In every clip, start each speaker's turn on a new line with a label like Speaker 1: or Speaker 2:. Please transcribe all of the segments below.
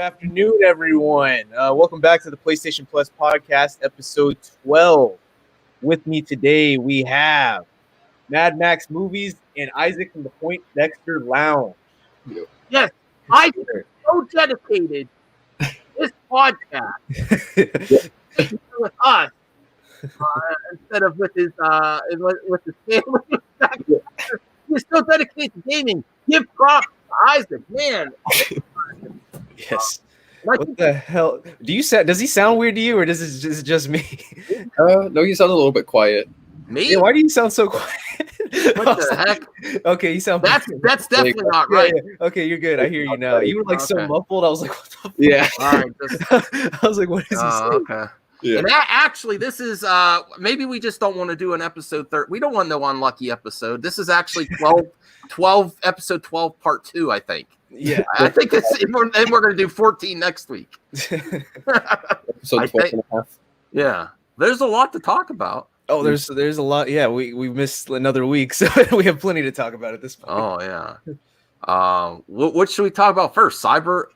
Speaker 1: afternoon, everyone. Welcome back to the PlayStation Plus podcast, episode 12. With me today, we have Mad Max Movies and Isaac from the Point Dexter Lounge.
Speaker 2: Yes, Isaac is so dedicated to this podcast with us instead of with his family. He's so dedicated to gaming. Give props to Isaac, man.
Speaker 1: Yes. What the hell? Does he sound weird to you, or is it just me?
Speaker 3: No, you sound a little bit quiet.
Speaker 2: Me?
Speaker 1: Yeah, why do you sound so quiet?
Speaker 2: What the heck?
Speaker 1: Okay, you sound.
Speaker 2: That's definitely not right.
Speaker 1: Yeah. Okay, you're good. I hear you now. You were like so muffled. I was like, what the fuck?
Speaker 3: Yeah.
Speaker 2: All right.
Speaker 1: I was like, what is he saying?
Speaker 2: Okay.
Speaker 3: Yeah.
Speaker 2: And actually, this is maybe we just don't want to do an episode 30. We don't want no unlucky episode. This is actually 12 episode 12 part 2, I think.
Speaker 1: Yeah.
Speaker 2: I think and we're going to do 14 next week.
Speaker 3: So 12 and a half.
Speaker 2: Yeah. There's a lot to talk about.
Speaker 1: Oh, there's a lot. Yeah, we missed another week, so we have plenty to talk about at this point.
Speaker 2: Oh yeah. What should we talk about first? Cyber.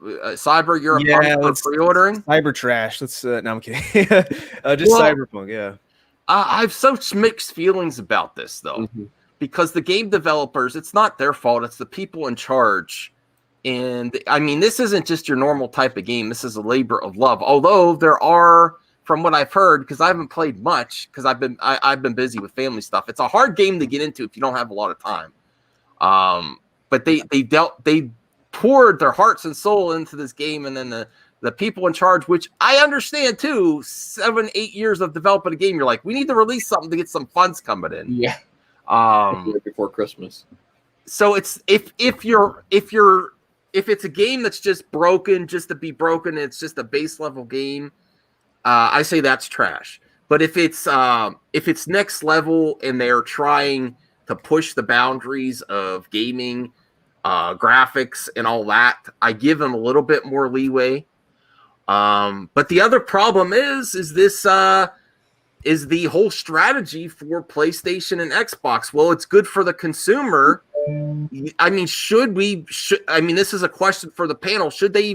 Speaker 2: You're for pre-ordering.
Speaker 1: Cyber trash. Let's. No, I'm kidding. Cyberpunk. Yeah.
Speaker 2: I have such mixed feelings about this though, because the game developers, it's not their fault. It's the people in charge. And I mean, this isn't just your normal type of game. This is a labor of love. Although there are, from what I've heard, because I haven't played much, because I've been busy with family stuff. It's a hard game to get into if you don't have a lot of time. But they poured their hearts and soul into this game, and then the people in charge, which I understand too, 7-8 years of developing a game, you're like, we need to release something to get some funds coming in.
Speaker 3: Yeah. Before Christmas.
Speaker 2: So it's if it's a game that's just broken, just to be broken, it's just a base level game. I say that's trash. But if it's next level and they're trying to push the boundaries of gaming, graphics, and all that, I give them a little bit more leeway. But the other problem is the whole strategy for PlayStation and Xbox. Well, it's good for the consumer. I mean, this is a question for the panel. Should they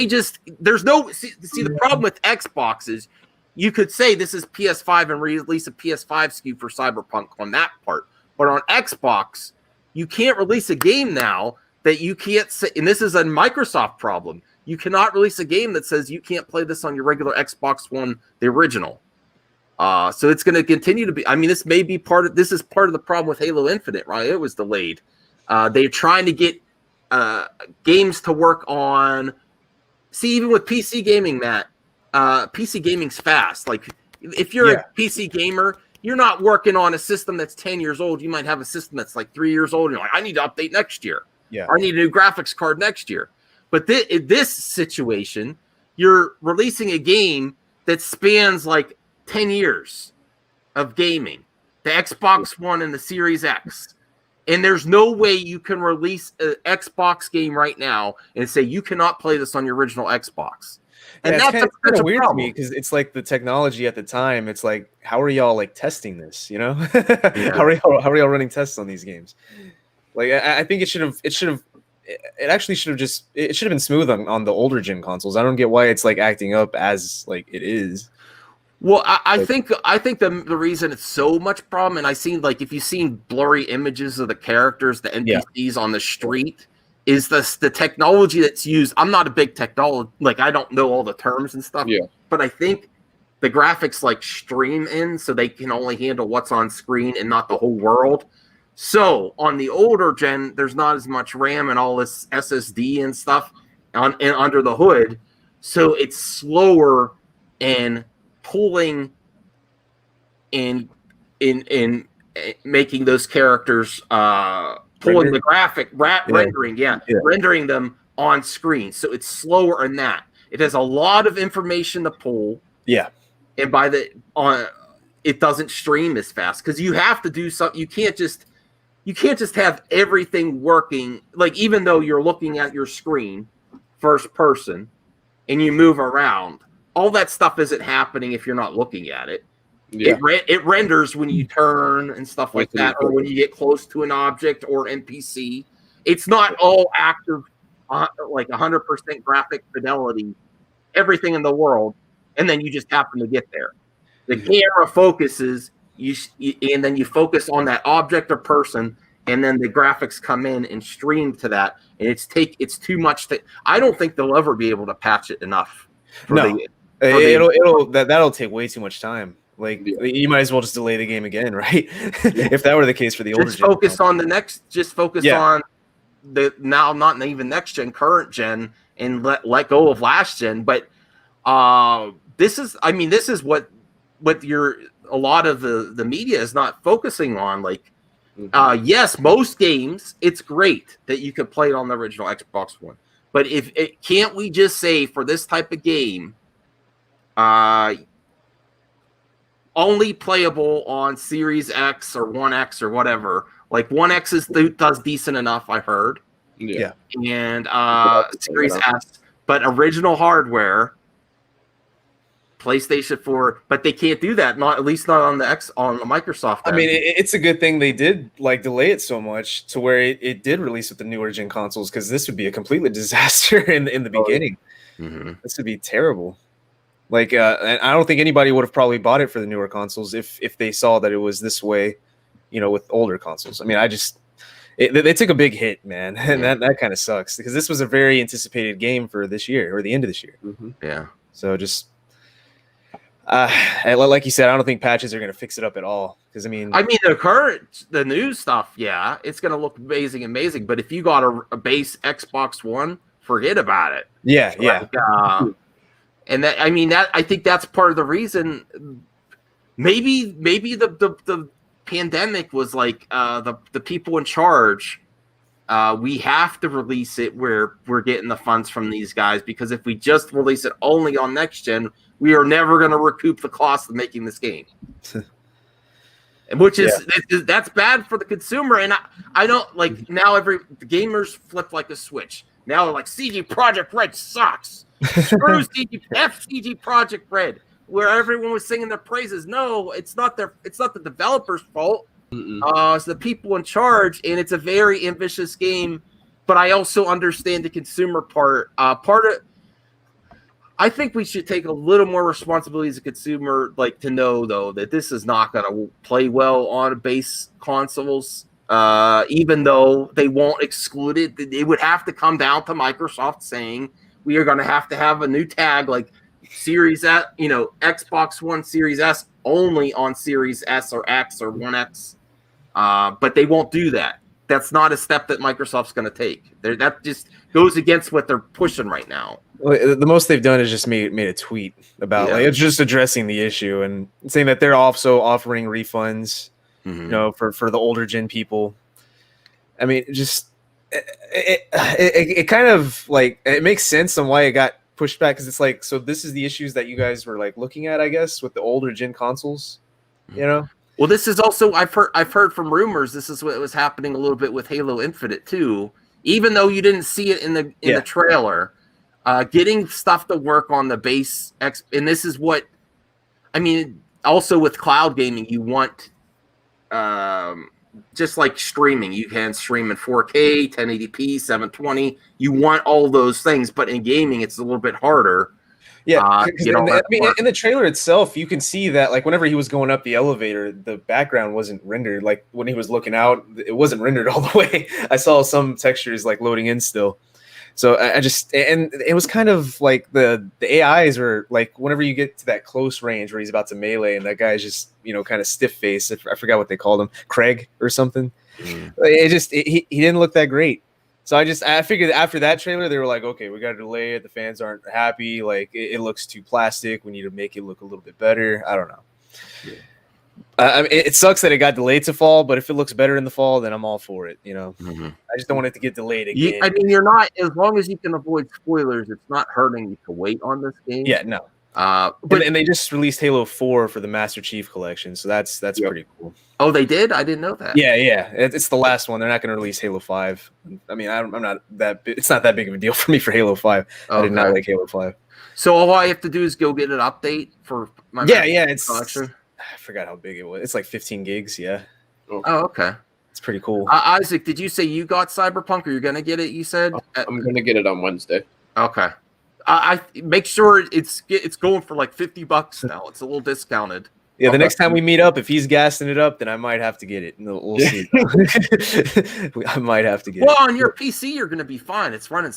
Speaker 2: just, there's no, see the problem with Xbox is you could say this is PS5 and release a PS5 SKU for Cyberpunk on that part. But on Xbox, you can't release a game now that you can't say, and this is a Microsoft problem. You cannot release a game that says you can't play this on your regular Xbox One, the original. So it's going to continue to be. I mean, this is part of the problem with Halo Infinite, right? It was delayed. They're trying to get games to work on. See, even with PC gaming, Matt, PC gaming's fast. Like, if you're a PC gamer, you're not working on a system that's 10 years old. You might have a system that's like 3 years old, and you're like, I need to update next year.
Speaker 1: Yeah,
Speaker 2: I need a new graphics card next year. But in this situation, you're releasing a game that spans like 10 years of gaming, the Xbox One and the Series X. And there's no way you can release an Xbox game right now and say you cannot play this on your original Xbox. And that's
Speaker 1: kind of weird to me, because it's like the technology at the time. It's like, how are y'all like testing this? You know, how are y'all running tests on these games? Like, I think it should have been smooth on the older gen consoles. I don't get why it's like acting up as like it is.
Speaker 2: Well, I think the reason it's so much problem, and I seen, like, if you've seen blurry images of the characters, the NPCs on the street, is the technology that's used. I'm not a big technology, like, I don't know all the terms and stuff.
Speaker 3: Yeah.
Speaker 2: But I think the graphics like stream in, so they can only handle what's on screen and not the whole world. So on the older gen, there's not as much RAM and all this SSD and stuff and under the hood, so it's slower and pulling in making those characters pulling the graphic rendering them on screen. So it's slower in that. It has a lot of information to pull.
Speaker 1: Yeah.
Speaker 2: And it doesn't stream as fast because you have to do something. You can't just have everything working. Like, even though you're looking at your screen first person and you move around, all that stuff isn't happening if you're not looking at it. Yeah. It renders when you turn and stuff like that, or when you get close to an object or NPC. It's not all active like 100% graphic fidelity, everything in the world, and then you just happen to get there. The camera focuses, and then you focus on that object or person, and then the graphics come in and stream to that, and it's too much. I don't think they'll ever be able to patch it enough.
Speaker 1: That'll take way too much time. Like you might as well just delay the game again, right? If that were the case for the older,
Speaker 2: just focus on the next. Just focus on the now, not even next gen, current gen, and let go of last gen. But this is what a lot of the media is not focusing on. Like, yes, most games, it's great that you could play it on the original Xbox One. But can't we just say for this type of game, only playable on Series X or 1X or whatever? Like 1X does decent enough, I heard.
Speaker 1: Yeah.
Speaker 2: And Series S, but original hardware, PlayStation 4, but they can't do that. At least not on the Microsoft end.
Speaker 1: I mean, it's a good thing they did like delay it so much to where it did release with the newer gen consoles, because this would be a completely disaster in the beginning. This would be terrible. Like, and I don't think anybody would have probably bought it for the newer consoles if they saw that it was this way, with older consoles. I mean, they took a big hit, man, and that kind of sucks, because this was a very anticipated game for this year or the end of this year.
Speaker 2: Yeah.
Speaker 1: So just. Like you said, I don't think patches are going to fix it up at all. Because
Speaker 2: the new stuff, it's going to look amazing. But if you got a base Xbox One, forget about it. And I think that's part of the reason. Maybe the pandemic was like the people in charge. We have to release it where we're getting the funds from these guys, because if we just release it only on next gen, we are never going to recoup the cost of making this game. Which is that's bad for the consumer. And I don't like now the gamers flip like a switch. Now they're like, CG Project Red sucks. Screw CG Project Red, where everyone was singing their praises. No, it's not the developer's fault. It's the people in charge, and it's a very ambitious game. But I also understand the consumer part. I think we should take a little more responsibility as a consumer, like to know though that this is not going to play well on base consoles. Even though they won't exclude it, it would have to come down to Microsoft saying we are going to have a new tag like Series S, Xbox One Series S only on Series S or X or 1X. But they won't do that. That's not a step that Microsoft's going to take. That just goes against what they're pushing right now.
Speaker 1: Well, the most they've done is just made a tweet about it's just addressing the issue and saying that they're also offering refunds, for the older gen people. I mean, just it kind of like it makes sense on why it got pushed back, because it's like, so this is the issues that you guys were like looking at, I guess, with the older gen consoles,
Speaker 2: Well, this is also I've heard from rumors. This is what was happening a little bit with Halo Infinite too. Even though you didn't see it in the trailer, getting stuff to work on the base and this is what I mean. Also with cloud gaming, you want just like streaming, you can stream in 4K, 1080p, 720. You want all those things, but in gaming, it's a little bit harder.
Speaker 1: Yeah, in the trailer itself, you can see that like whenever he was going up the elevator, the background wasn't rendered. Like when he was looking out, it wasn't rendered all the way. I saw some textures like loading in still. So I just, and it was kind of like the AIs were like, whenever you get to that close range where he's about to melee and that guy's just, kind of stiff face. I forgot what they called him, Craig or something. He didn't look that great. So I figured after that trailer, they were like, okay, we got to delay it. The fans aren't happy. Like it looks too plastic. We need to make it look a little bit better. I don't know. Yeah. I mean, it sucks that it got delayed to fall, but if it looks better in the fall, then I'm all for it. I just don't want it to get delayed again.
Speaker 2: You're not, as long as you can avoid spoilers, it's not hurting you to wait on this game.
Speaker 1: Yeah, no. But they just released Halo 4 for the Master Chief Collection, so that's pretty cool.
Speaker 2: Oh, they did? I didn't know that.
Speaker 1: Yeah, it's the last one. They're not going to release Halo 5. I mean, I'm not that. It's not that big of a deal for me for Halo 5. Okay. I did not like Halo 5.
Speaker 2: So all I have to do is go get an update for my
Speaker 1: it's
Speaker 2: collection.
Speaker 1: I forgot how big it was. It's like 15 gigs. Yeah.
Speaker 2: Oh, okay.
Speaker 1: It's pretty cool.
Speaker 2: Isaac, did you say you got Cyberpunk or you're going to get it? You said.
Speaker 3: I'm gonna get it on Wednesday.
Speaker 2: Okay. I make sure it's going for like $50 now. It's a little discounted.
Speaker 1: Yeah, the
Speaker 3: Okay.
Speaker 1: next time we meet up, if he's gassing it up, then I might have to get it. We'll see. I might have to get
Speaker 2: Well,
Speaker 1: it.
Speaker 2: on your PC, you're going to be fine. It's running.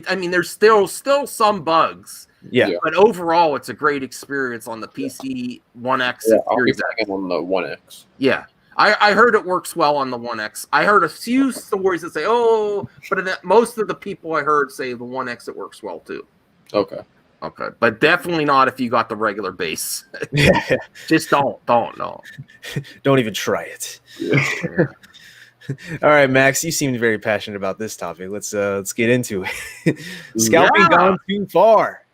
Speaker 2: I mean, there's still some bugs.
Speaker 1: Yeah.
Speaker 2: But overall, it's a great experience on the PC One X.
Speaker 3: Yeah, I'll be
Speaker 2: Series X.
Speaker 3: playing on the One X.
Speaker 2: Yeah. I heard it works well on the One X. I heard a few stories that say, oh, but most of the people I heard say the One X, it works well too.
Speaker 3: Okay.
Speaker 2: Okay. But definitely not if you got the regular base.
Speaker 1: Yeah.
Speaker 2: Just don't. No.
Speaker 1: Don't even try it.
Speaker 2: Yeah.
Speaker 1: All right, Max, you seem very passionate about this topic. Let's get into it. Scalping gone too far.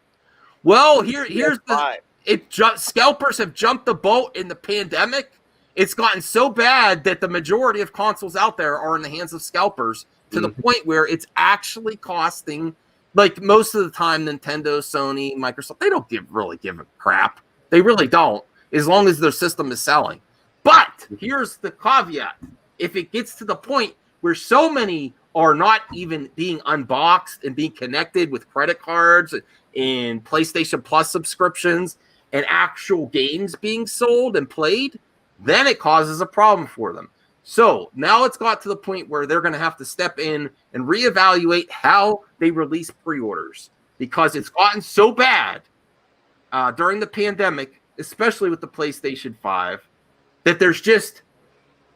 Speaker 2: Well, here's
Speaker 1: PS5.
Speaker 2: Scalpers have jumped the boat in the pandemic. It's gotten so bad that the majority of consoles out there are in the hands of scalpers to the point where it's actually costing, like most of the time, Nintendo, Sony, Microsoft, they don't really give a crap. They really don't, as long as their system is selling. But here's the caveat. If it gets to the point where so many are not even being unboxed and being connected with credit cards and PlayStation Plus subscriptions and actual games being sold and played, then it causes a problem for them. So now it's got to the point where they're going to have to step in and reevaluate how they release pre-orders, because it's gotten so bad during the pandemic, especially with the PlayStation 5, that there's just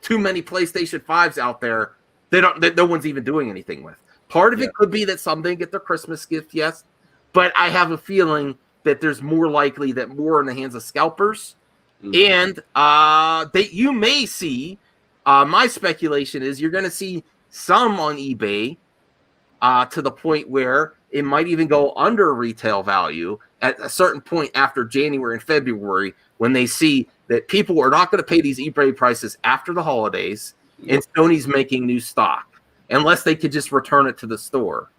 Speaker 2: too many PlayStation 5s out there that no one's even doing anything with. Part of it could be that some didn't get their Christmas gift, yes, but I have a feeling that there's more likely that more in the hands of scalpers. And that you may see, my speculation is you're going to see some on eBay to the point where it might even go under retail value at a certain point after January and February, when they see that people are not going to pay these eBay prices after the holidays, and Sony's making new stock, unless they could just return it to the store.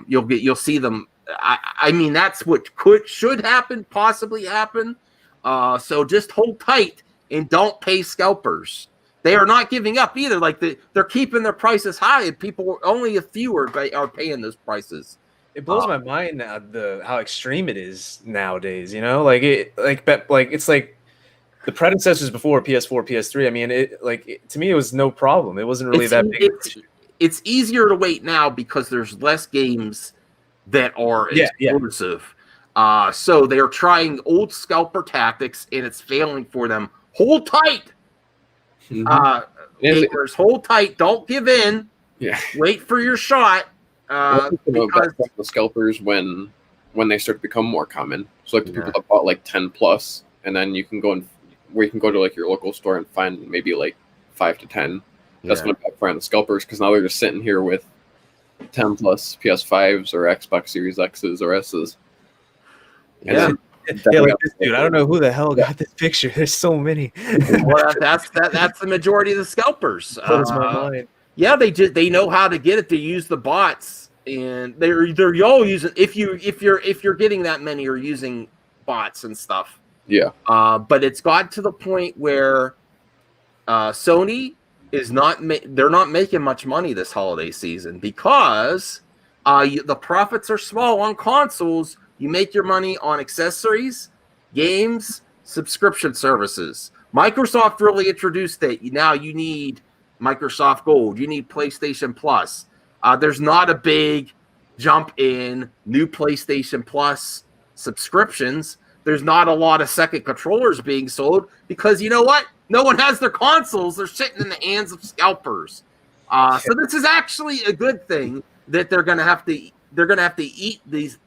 Speaker 2: You'll see them. I mean, that's what should happen, possibly happen. So just hold tight and don't pay scalpers. They are not giving up either. Like they're keeping their prices high, and only a few are paying those prices.
Speaker 1: It blows my mind now how extreme it is nowadays. You know, it's like the predecessors before PS4, PS3. I mean, to me, it was no problem. It wasn't really that big.
Speaker 2: It's easier to wait now because there's less games that are exclusive. So they're trying old scalper tactics, and it's failing for them. Hold tight. Gamers, hold tight. Don't give in.
Speaker 3: Yeah.
Speaker 2: Wait for your shot. Because
Speaker 3: the scalpers when they start to become more common. So like the people that bought like 10 plus, and then you can go to like your local store and find maybe like 5 to 10. That's going to backfire on the scalpers, because now they're just sitting here with 10 plus PS5s or Xbox Series X's or S's.
Speaker 1: Like this dude, I don't know who the hell got this picture. There's so many.
Speaker 2: Well, that's the majority of the scalpers.
Speaker 1: Blows my mind.
Speaker 2: Yeah, they know how to get it. They use the bots, and they're all using. If you're getting that many, are using bots and stuff.
Speaker 3: Yeah.
Speaker 2: But it's got to the point where Sony is they're not making much money this holiday season, because the profits are small on consoles. You make your money on accessories, games, subscription services. Microsoft really introduced it. Now you need Microsoft Gold. You need PlayStation Plus. There's not a big jump in new PlayStation Plus subscriptions. There's not a lot of second controllers being sold, because you know what? No one has their consoles. They're sitting in the hands of scalpers. So this is actually a good thing that they're going to have to eat these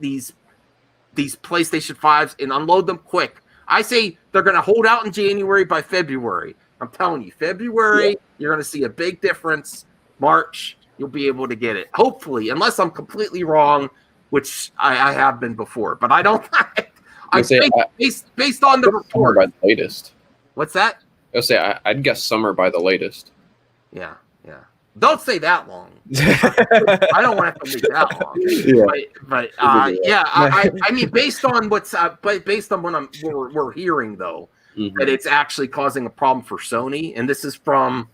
Speaker 2: PlayStation 5s and unload them quick. I say they're going to hold out in January. By February, I'm telling you, February, you're going to see a big difference. March, you'll be able to get it. Hopefully, unless I'm completely wrong, which I have been before. But I don't. I think based on the report.
Speaker 3: By the latest.
Speaker 2: What's that?
Speaker 3: I'd guess summer by the latest.
Speaker 2: Yeah. Don't say that long. I don't want to have to wait that long. I mean, based on what we're hearing, though, that it's actually causing a problem for Sony, and this is from,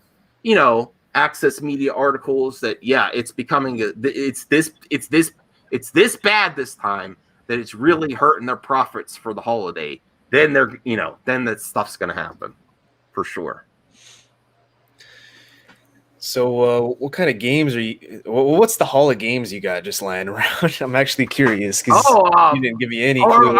Speaker 2: Access Media articles that it's becoming it's this bad this time that it's really hurting their profits for the holiday. Then then that stuff's gonna happen for sure.
Speaker 4: So, what kind of games are you? What's the haul of games you got just lying around? I'm actually curious because you didn't give me any clue.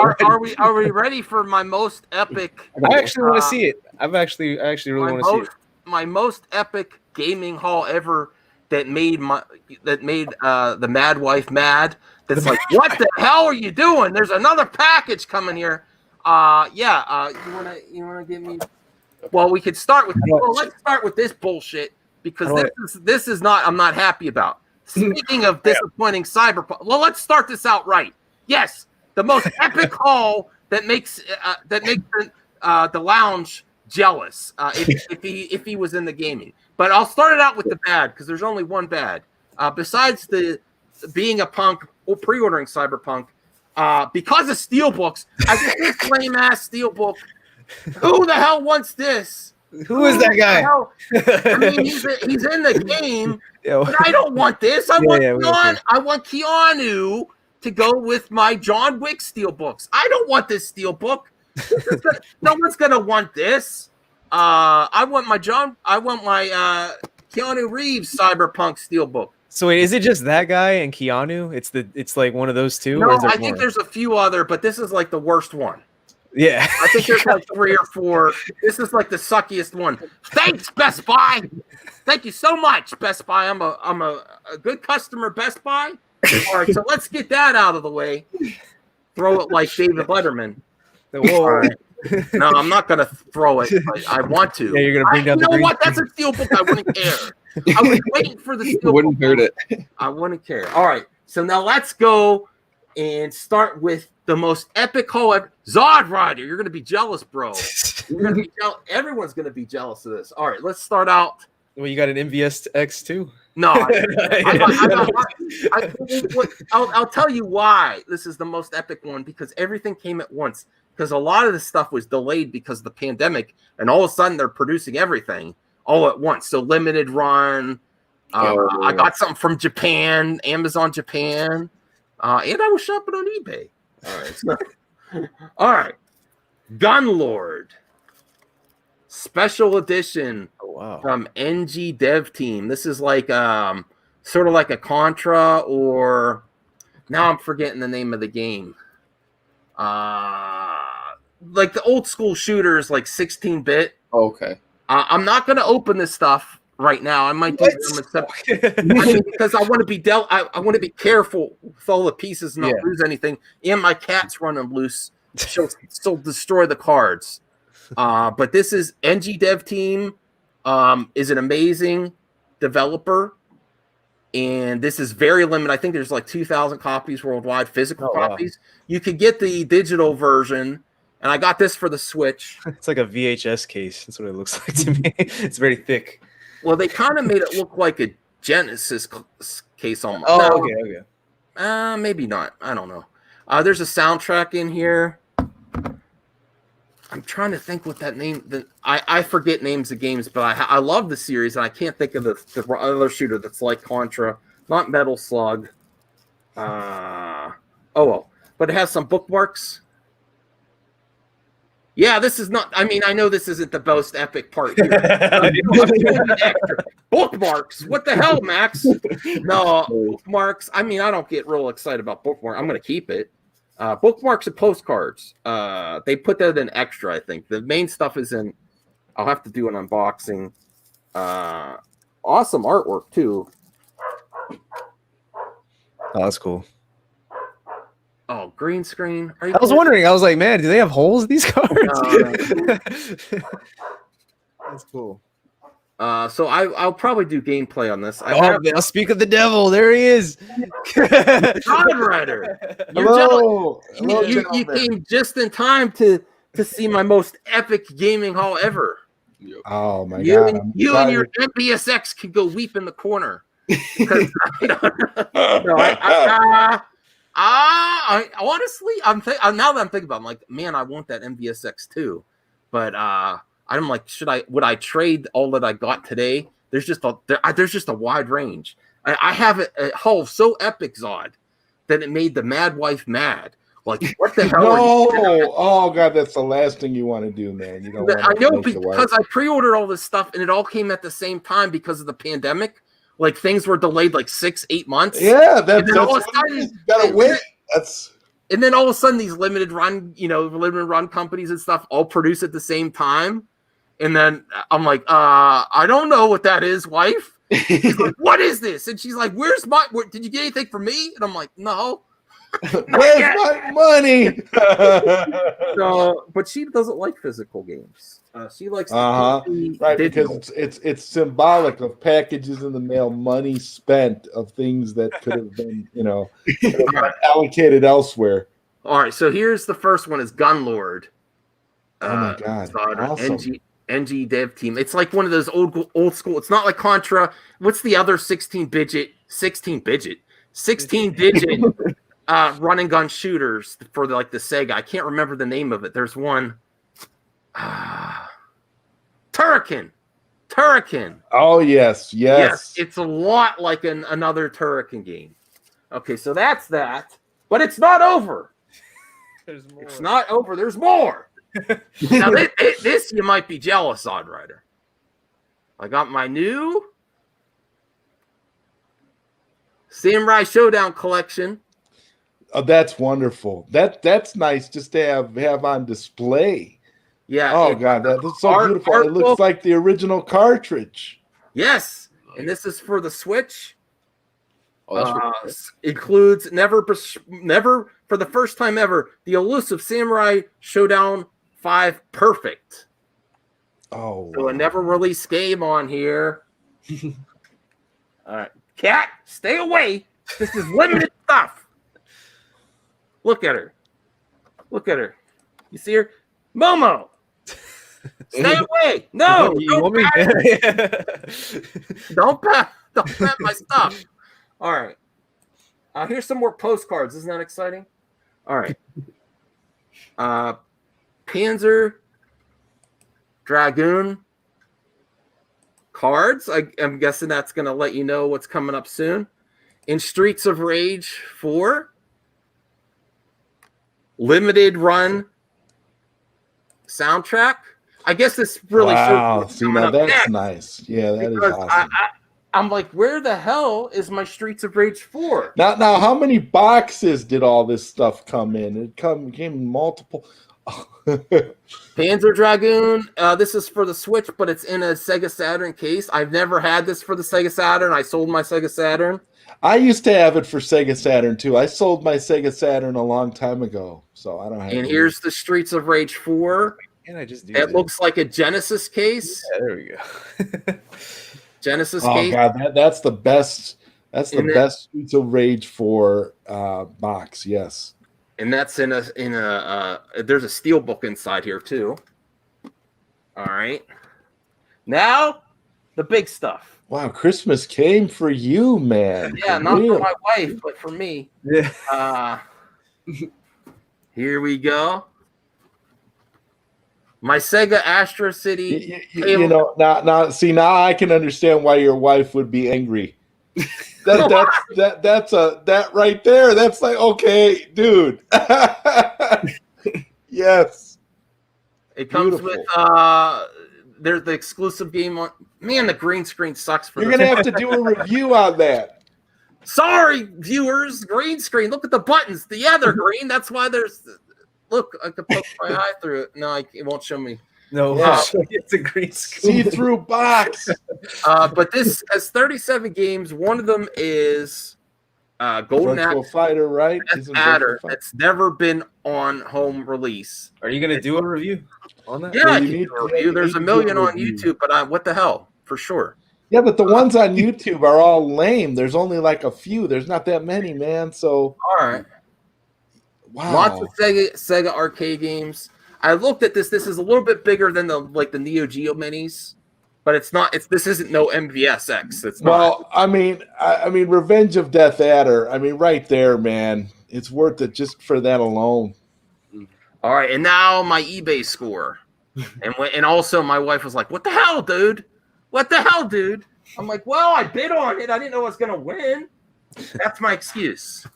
Speaker 2: Are we ready for my most epic?
Speaker 4: I actually want to see it. I actually really want to see it.
Speaker 2: My most epic gaming haul ever that made the mad wife mad. That's like, what the hell are you doing? There's another package coming here. You wanna give me? Well, we could start with. Let's start with this bullshit. Because this is not I'm not happy about. Speaking of disappointing Cyberpunk, well, let's start this out right. Yes, the most epic haul that makes the lounge jealous if he was in the gaming. But I'll start it out with the bad because there's only one bad. Besides the being a punk or pre-ordering Cyberpunk, because of Steelbooks, I get this lame ass Steelbook. Who the hell wants this?
Speaker 4: Who is that guy?
Speaker 2: I mean, he's in the game, but I don't want this. I want Keanu to go with my John Wick Steelbooks. I don't want this Steelbook. No one's gonna want this. I want my Keanu Reeves Cyberpunk Steelbook.
Speaker 4: So wait, is it just that guy and Keanu? It's like one of those two?
Speaker 2: No, I think there's a few other, but this is like the worst one.
Speaker 4: Yeah,
Speaker 2: I think there's like 3 or 4. This is like the suckiest one. Thanks, Best Buy. Thank you so much, Best Buy. I'm a good customer, Best Buy. All right, so let's get that out of the way. Throw it like David Letterman.
Speaker 4: Whoa.
Speaker 2: Right. No, I'm not gonna throw it. But I want to.
Speaker 4: Yeah, you're gonna bring down.
Speaker 2: You know what? That's a Steelbook. I wouldn't care. I was waiting for the Steelbook.
Speaker 3: Wouldn't hurt it.
Speaker 2: I wouldn't care. All right, so now let's go and start with the most epic haul ever. Zod Rider, you're gonna be jealous, bro. You're gonna be jealous. Everyone's gonna be jealous of this. All right, let's start out.
Speaker 4: Well, you got an MVS X too?
Speaker 2: No, I'll tell you why this is the most epic one, because everything came at once. Because a lot of the stuff was delayed because of the pandemic, and all of a sudden they're producing everything all at once. So limited run. I got something from Japan, Amazon Japan, and I was shopping on eBay. All right. Gunlord Special Edition from NG Dev Team. This is like sort of like a Contra, or now I'm forgetting the name of the game. Like the old school shooters, like 16-bit.
Speaker 3: Okay.
Speaker 2: I'm not going to open this stuff right now. I might do it because I want to be I want to be careful with all the pieces and not lose anything. And my cat's running loose. She'll still destroy the cards. But this is NG Dev Team is an amazing developer, and this is very limited. I think there's like 2,000 copies worldwide, physical copies. You could get the digital version, and I got this for the Switch.
Speaker 4: It's like a VHS case. That's what it looks like to me. It's very thick.
Speaker 2: Well, they kind of made it look like a Genesis case almost.
Speaker 4: Oh, okay.
Speaker 2: Maybe not. I don't know. There's a soundtrack in here. I'm trying to think what that name. I forget names of games, but I love the series, and I can't think of the other shooter that's like Contra, not Metal Slug. But it has some bookmarks. Yeah, this is not. I mean, I know this isn't the most epic part here. Bookmarks. What the hell, Max? No, bookmarks. I mean, I don't get real excited about bookmarks. I'm going to keep it. Bookmarks and postcards. They put that in extra, I think. The main stuff is in. I'll have to do an unboxing. Awesome artwork, too.
Speaker 4: Oh, that's cool.
Speaker 2: Oh, green screen.
Speaker 4: I was wondering. I was like, man, do they have holes in these cards?
Speaker 2: No.
Speaker 4: That's cool.
Speaker 2: So I'll probably do gameplay on this.
Speaker 4: I'll speak of the devil. There he is.
Speaker 2: John Rider.
Speaker 3: Hello.
Speaker 2: You came just in time to see my most epic gaming haul ever.
Speaker 5: Oh my god!
Speaker 2: You and your MPSX can go weep in the corner. I honestly, now that I'm thinking about it, I'm like, man, I want that MVSX too. But I'm like, would I trade all that I got today There's just a wide range. I have a hull so epic, Zod, that it made the Mad Wife mad. Like, what the hell?
Speaker 5: No! Oh god, that's the last thing you want to do, man. You don't want to.
Speaker 2: I know, because I pre-ordered all this stuff and it all came at the same time because of the pandemic. Like, things were delayed like 6-8 months.
Speaker 5: Yeah, that's all of a sudden, you gotta wait.
Speaker 2: And then all of a sudden, these limited run companies and stuff all produce at the same time. And then I'm like, I don't know what that is, wife. She's like, what is this? And she's like, did you get anything for me? And I'm like, no.
Speaker 5: Where's my money?
Speaker 2: But she doesn't like physical games. She likes
Speaker 5: right, because it's symbolic of packages in the mail, money spent of things that could have been, allocated elsewhere.
Speaker 2: All right, so here's the first one: is Gunlord.
Speaker 5: Oh my god! Awesome.
Speaker 2: NG dev team. It's like one of those old school. It's not like Contra. What's the other 16-digit run and gun shooters for the Sega? I can't remember the name of it. There's one. Turrican.
Speaker 5: Oh yes.
Speaker 2: It's a lot like another Turrican game. Okay, so that's that. But it's not over.
Speaker 1: There's more.
Speaker 2: It's not over. There's more. Now this you might be jealous, Odd Rider. I got my new Samurai Showdown collection.
Speaker 5: Oh, that's wonderful. That's nice just to have on display.
Speaker 2: Yeah.
Speaker 5: Oh god, that's so beautiful. It looks like the original cartridge.
Speaker 2: Yes, and this is for the Switch.
Speaker 3: Oh, that's
Speaker 2: includes never for the first time ever the elusive Samurai Showdown 5 Perfect.
Speaker 5: Oh,
Speaker 2: so a never released game on here. All right, Cat, stay away. This is limited stuff. Look at her. You see her, Momo. Stay away. No, don't pat my stuff. All right. Here's some more postcards. Isn't that exciting? All right. Panzer Dragoon cards. I'm guessing that's going to let you know what's coming up soon. In Streets of Rage 4. Limited run soundtrack. I guess this really shows.
Speaker 5: See, now that's next. Nice. Yeah, that is awesome.
Speaker 2: I'm like, where the hell is my Streets of Rage 4?
Speaker 5: Now, how many boxes did all this stuff come in? It came in multiple.
Speaker 2: Panzer Dragoon. This is for the Switch, but it's in a Sega Saturn case. I've never had this for the Sega Saturn. I sold my Sega Saturn.
Speaker 5: I used to have it for Sega Saturn too. I sold my Sega Saturn a long time ago, so I don't have.
Speaker 2: And here's the Streets of Rage 4.
Speaker 4: Can I just do
Speaker 2: it? Looks like a Genesis case.
Speaker 4: Yeah, there we go.
Speaker 2: Genesis
Speaker 5: case. Oh god, that's the best. That's the best Streets of Rage 4 box. Yes.
Speaker 2: And that's in a there's a steel book inside here too. All right. Now the big stuff.
Speaker 5: Wow, Christmas came for you, man.
Speaker 2: Yeah, not for my wife, but for me.
Speaker 4: Yeah.
Speaker 2: Here we go. My Sega Astro City.
Speaker 5: Now I can understand why your wife would be angry. That right there. That's like, okay, dude. Yes.
Speaker 2: It comes with there's the exclusive game on. Man, the green screen sucks for.
Speaker 5: You're gonna have to do a review on that.
Speaker 2: Sorry, viewers. Green screen. Look at the buttons. Yeah, they're green. That's why there's. Look, I could poke my eye through it. No, it won't show me.
Speaker 4: No, it's a green screen.
Speaker 5: See-through box.
Speaker 2: But this has 37 games. One of them is Golden
Speaker 5: Virtual Fighter, right?
Speaker 2: Adder. That's never been on home release.
Speaker 4: Are you gonna do a review on that?
Speaker 2: Yeah, I can do a review. There's a million on YouTube, but what the hell? For sure.
Speaker 5: Yeah, but the ones on YouTube are all lame. There's only like a few. There's not that many, man. So
Speaker 2: all right.
Speaker 5: Wow.
Speaker 2: Lots of Sega arcade games. I looked at this. This is a little bit bigger than the Neo Geo minis, but it's not. This isn't no MVSX. It's not.
Speaker 5: Well, I mean, Revenge of Death Adder. I mean, right there, man. It's worth it just for that alone.
Speaker 2: All right, and now my eBay score, and also my wife was like, "What the hell, dude? What the hell, dude? I'm like, well, I bid on it. I didn't know I was going to win. That's my excuse.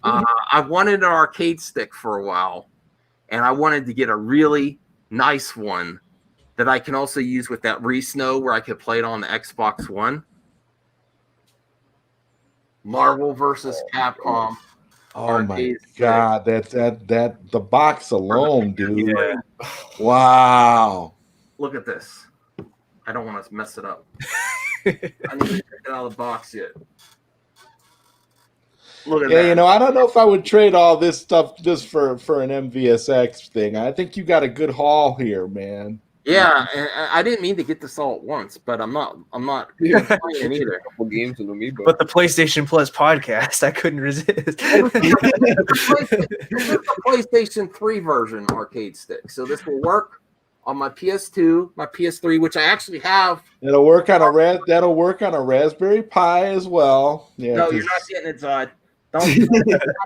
Speaker 2: I wanted an arcade stick for a while, and I wanted to get a really nice one that I can also use with that re-snow where I could play it on the Xbox One. Marvel versus Capcom.
Speaker 5: Oh my God, that the box alone, dude.
Speaker 4: Yeah.
Speaker 5: Wow.
Speaker 2: Look at this. I don't want to mess it up. I need to take it out of the box yet. Look at that.
Speaker 5: You know, I don't know if I would trade all this stuff just for an MVSX thing. I think you got a good haul here, man.
Speaker 2: Yeah, and I didn't mean to get this all at once, but I'm not playing either.
Speaker 3: A couple games in the
Speaker 4: But the PlayStation Plus podcast, I couldn't resist.
Speaker 2: This is the PlayStation 3 version arcade stick, so this will work on my PS2, my PS3, which I actually have.
Speaker 5: That'll work on a Raspberry Pi as well. Yeah,
Speaker 2: no, you're not getting it, Zod.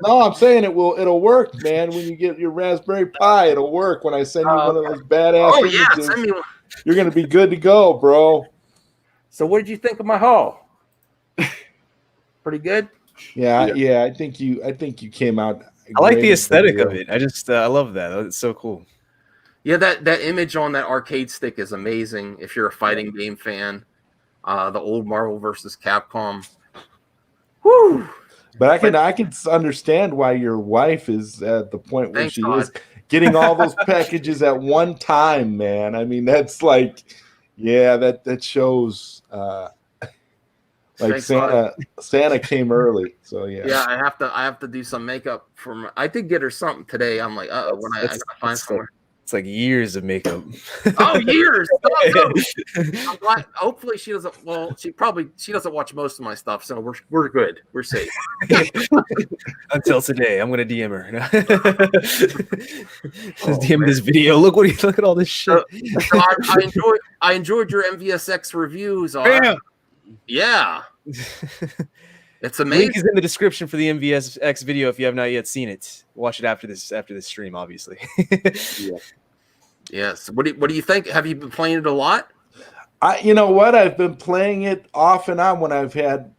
Speaker 5: No, I'm saying it'll work, man. When you get your Raspberry Pi, it'll work. When I send you one of those badass images,
Speaker 2: send me one.
Speaker 5: You're gonna be good to go, bro.
Speaker 2: So what did you think of my haul? Pretty good?
Speaker 5: Yeah. I think you came out.
Speaker 4: I like the aesthetic of it. I love that. It's so cool.
Speaker 2: Yeah, that image on that arcade stick is amazing. If you're a fighting game fan, the old Marvel versus Capcom. Woo!
Speaker 5: But I can understand why your wife is at the point where she
Speaker 2: God.
Speaker 5: is getting all those packages at one time, man. I mean, that's like, that shows like Santa came early. So
Speaker 2: Yeah, I have to do some makeup for I did get her something today. I'm like, I gotta find somewhere.
Speaker 4: It's like years of makeup.
Speaker 2: Oh, years! No. I'm glad. Hopefully, she doesn't. Well, she doesn't watch most of my stuff, so we're good. We're safe.
Speaker 4: Until today, I'm gonna DM her. Just DM this video. Look at all this shit.
Speaker 2: So I enjoyed your MVSX reviews. Yeah. It's amazing.
Speaker 4: Link is in the description for the MVSX video if you have not yet seen it. Watch it after this stream, obviously.
Speaker 2: Yes. What do you think? Have you been playing it a lot?
Speaker 5: You know what? I've been playing it off and on when I've had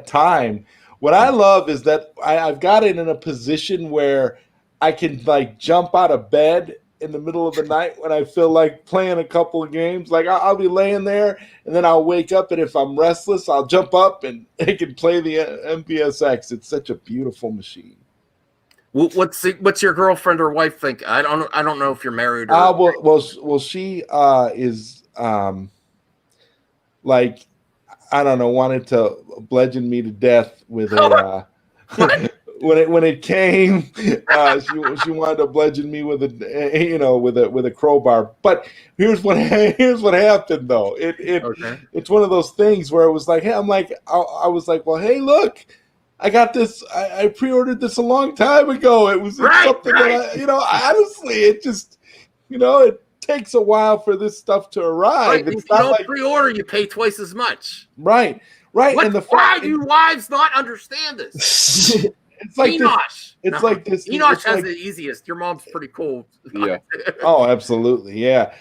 Speaker 5: time. What I love is that I've got it in a position where I can like jump out of bed in the middle of the night when I feel like playing a couple of games. Like I'll be laying there and then I'll wake up, and if I'm restless, I'll jump up and I can play the MVSX. It's such a beautiful machine.
Speaker 2: What's your girlfriend or wife think? I don't know if you're married. Or
Speaker 5: well, she is like, I don't know, wanted to bludgeon me to death with a when it came. She wanted to bludgeon me with a crowbar. But here's what happened though. It's one of those things where it was like, hey, I was like, well, hey, look, I got this. I pre-ordered this a long time ago. It was something that honestly, it just, it takes a while for this stuff to arrive.
Speaker 2: It's not like pre-order, you pay twice as much.
Speaker 5: Right.
Speaker 2: Why do wives not understand this?
Speaker 5: It's like
Speaker 2: Enosh.
Speaker 5: Like this.
Speaker 2: Enosh has the easiest. Your mom's pretty cool.
Speaker 3: Yeah.
Speaker 5: Oh, absolutely. Yeah.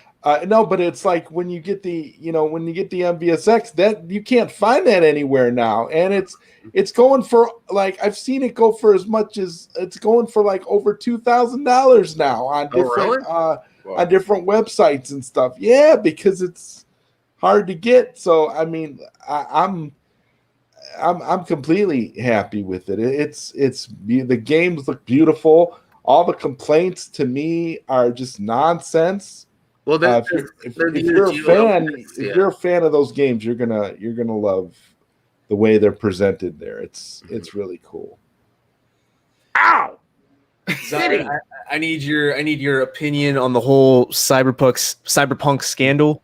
Speaker 5: No, but it's like when you get the MVSX, that you can't find that anywhere now, and it's going for like, I've seen it go for as much as it's going for like over $2,000 now on different on different websites and stuff. Yeah, because it's hard to get. So I mean, I'm completely happy with it. It's the games look beautiful. All the complaints to me are just nonsense.
Speaker 2: Well,
Speaker 5: if you're a fan of those games, you're gonna love the way they're presented there. It's really cool.
Speaker 2: Ow!
Speaker 4: I need your opinion on the whole Cyberpunk scandal.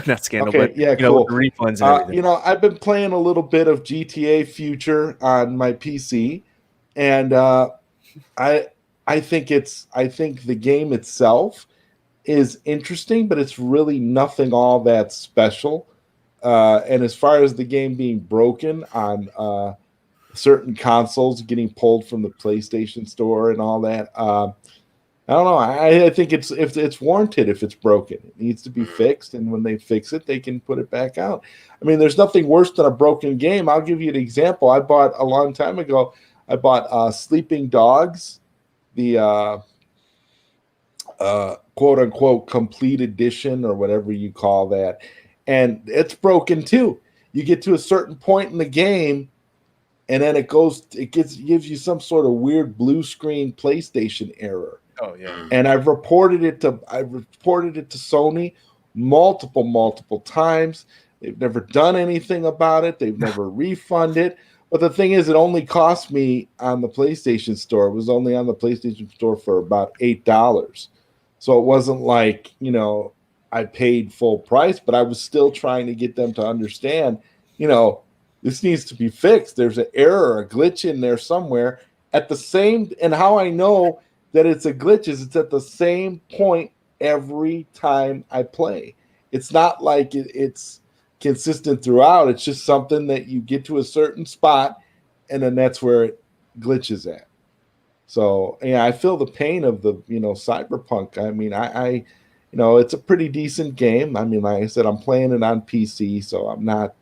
Speaker 4: Not scandal,
Speaker 5: okay,
Speaker 4: but
Speaker 5: yeah, cool.
Speaker 4: The refunds and everything.
Speaker 5: I've been playing a little bit of GTA Future on my PC, and I think the game itself is interesting, but it's really nothing all that special. And as far as the game being broken on certain consoles, getting pulled from the PlayStation Store and all that, I don't know. I think it's if it's warranted if it's broken. It needs to be fixed, and when they fix it, they can put it back out. I mean, there's nothing worse than a broken game. I'll give you an example. I bought a long time ago. I bought Sleeping Dogs, the quote unquote complete edition or whatever you call that, and it's broken too. You get to a certain point in the game, and then it gives you some sort of weird blue screen PlayStation error.
Speaker 4: Oh yeah.
Speaker 5: And I've reported it to Sony multiple times. They've never done anything about it. They've never refunded. But the thing is, it only cost me on the PlayStation Store. It was only on the PlayStation Store for about $8. So it wasn't like, I paid full price, but I was still trying to get them to understand, this needs to be fixed. There's an error, a glitch in there somewhere. And how I know that it's a glitch is it's at the same point every time I play. It's not like it's consistent throughout. It's just something that you get to a certain spot, and then that's where it glitches at. So yeah, I feel the pain of the Cyberpunk. I mean, I it's a pretty decent game. I mean, like I said, I'm playing it on PC, so I'm not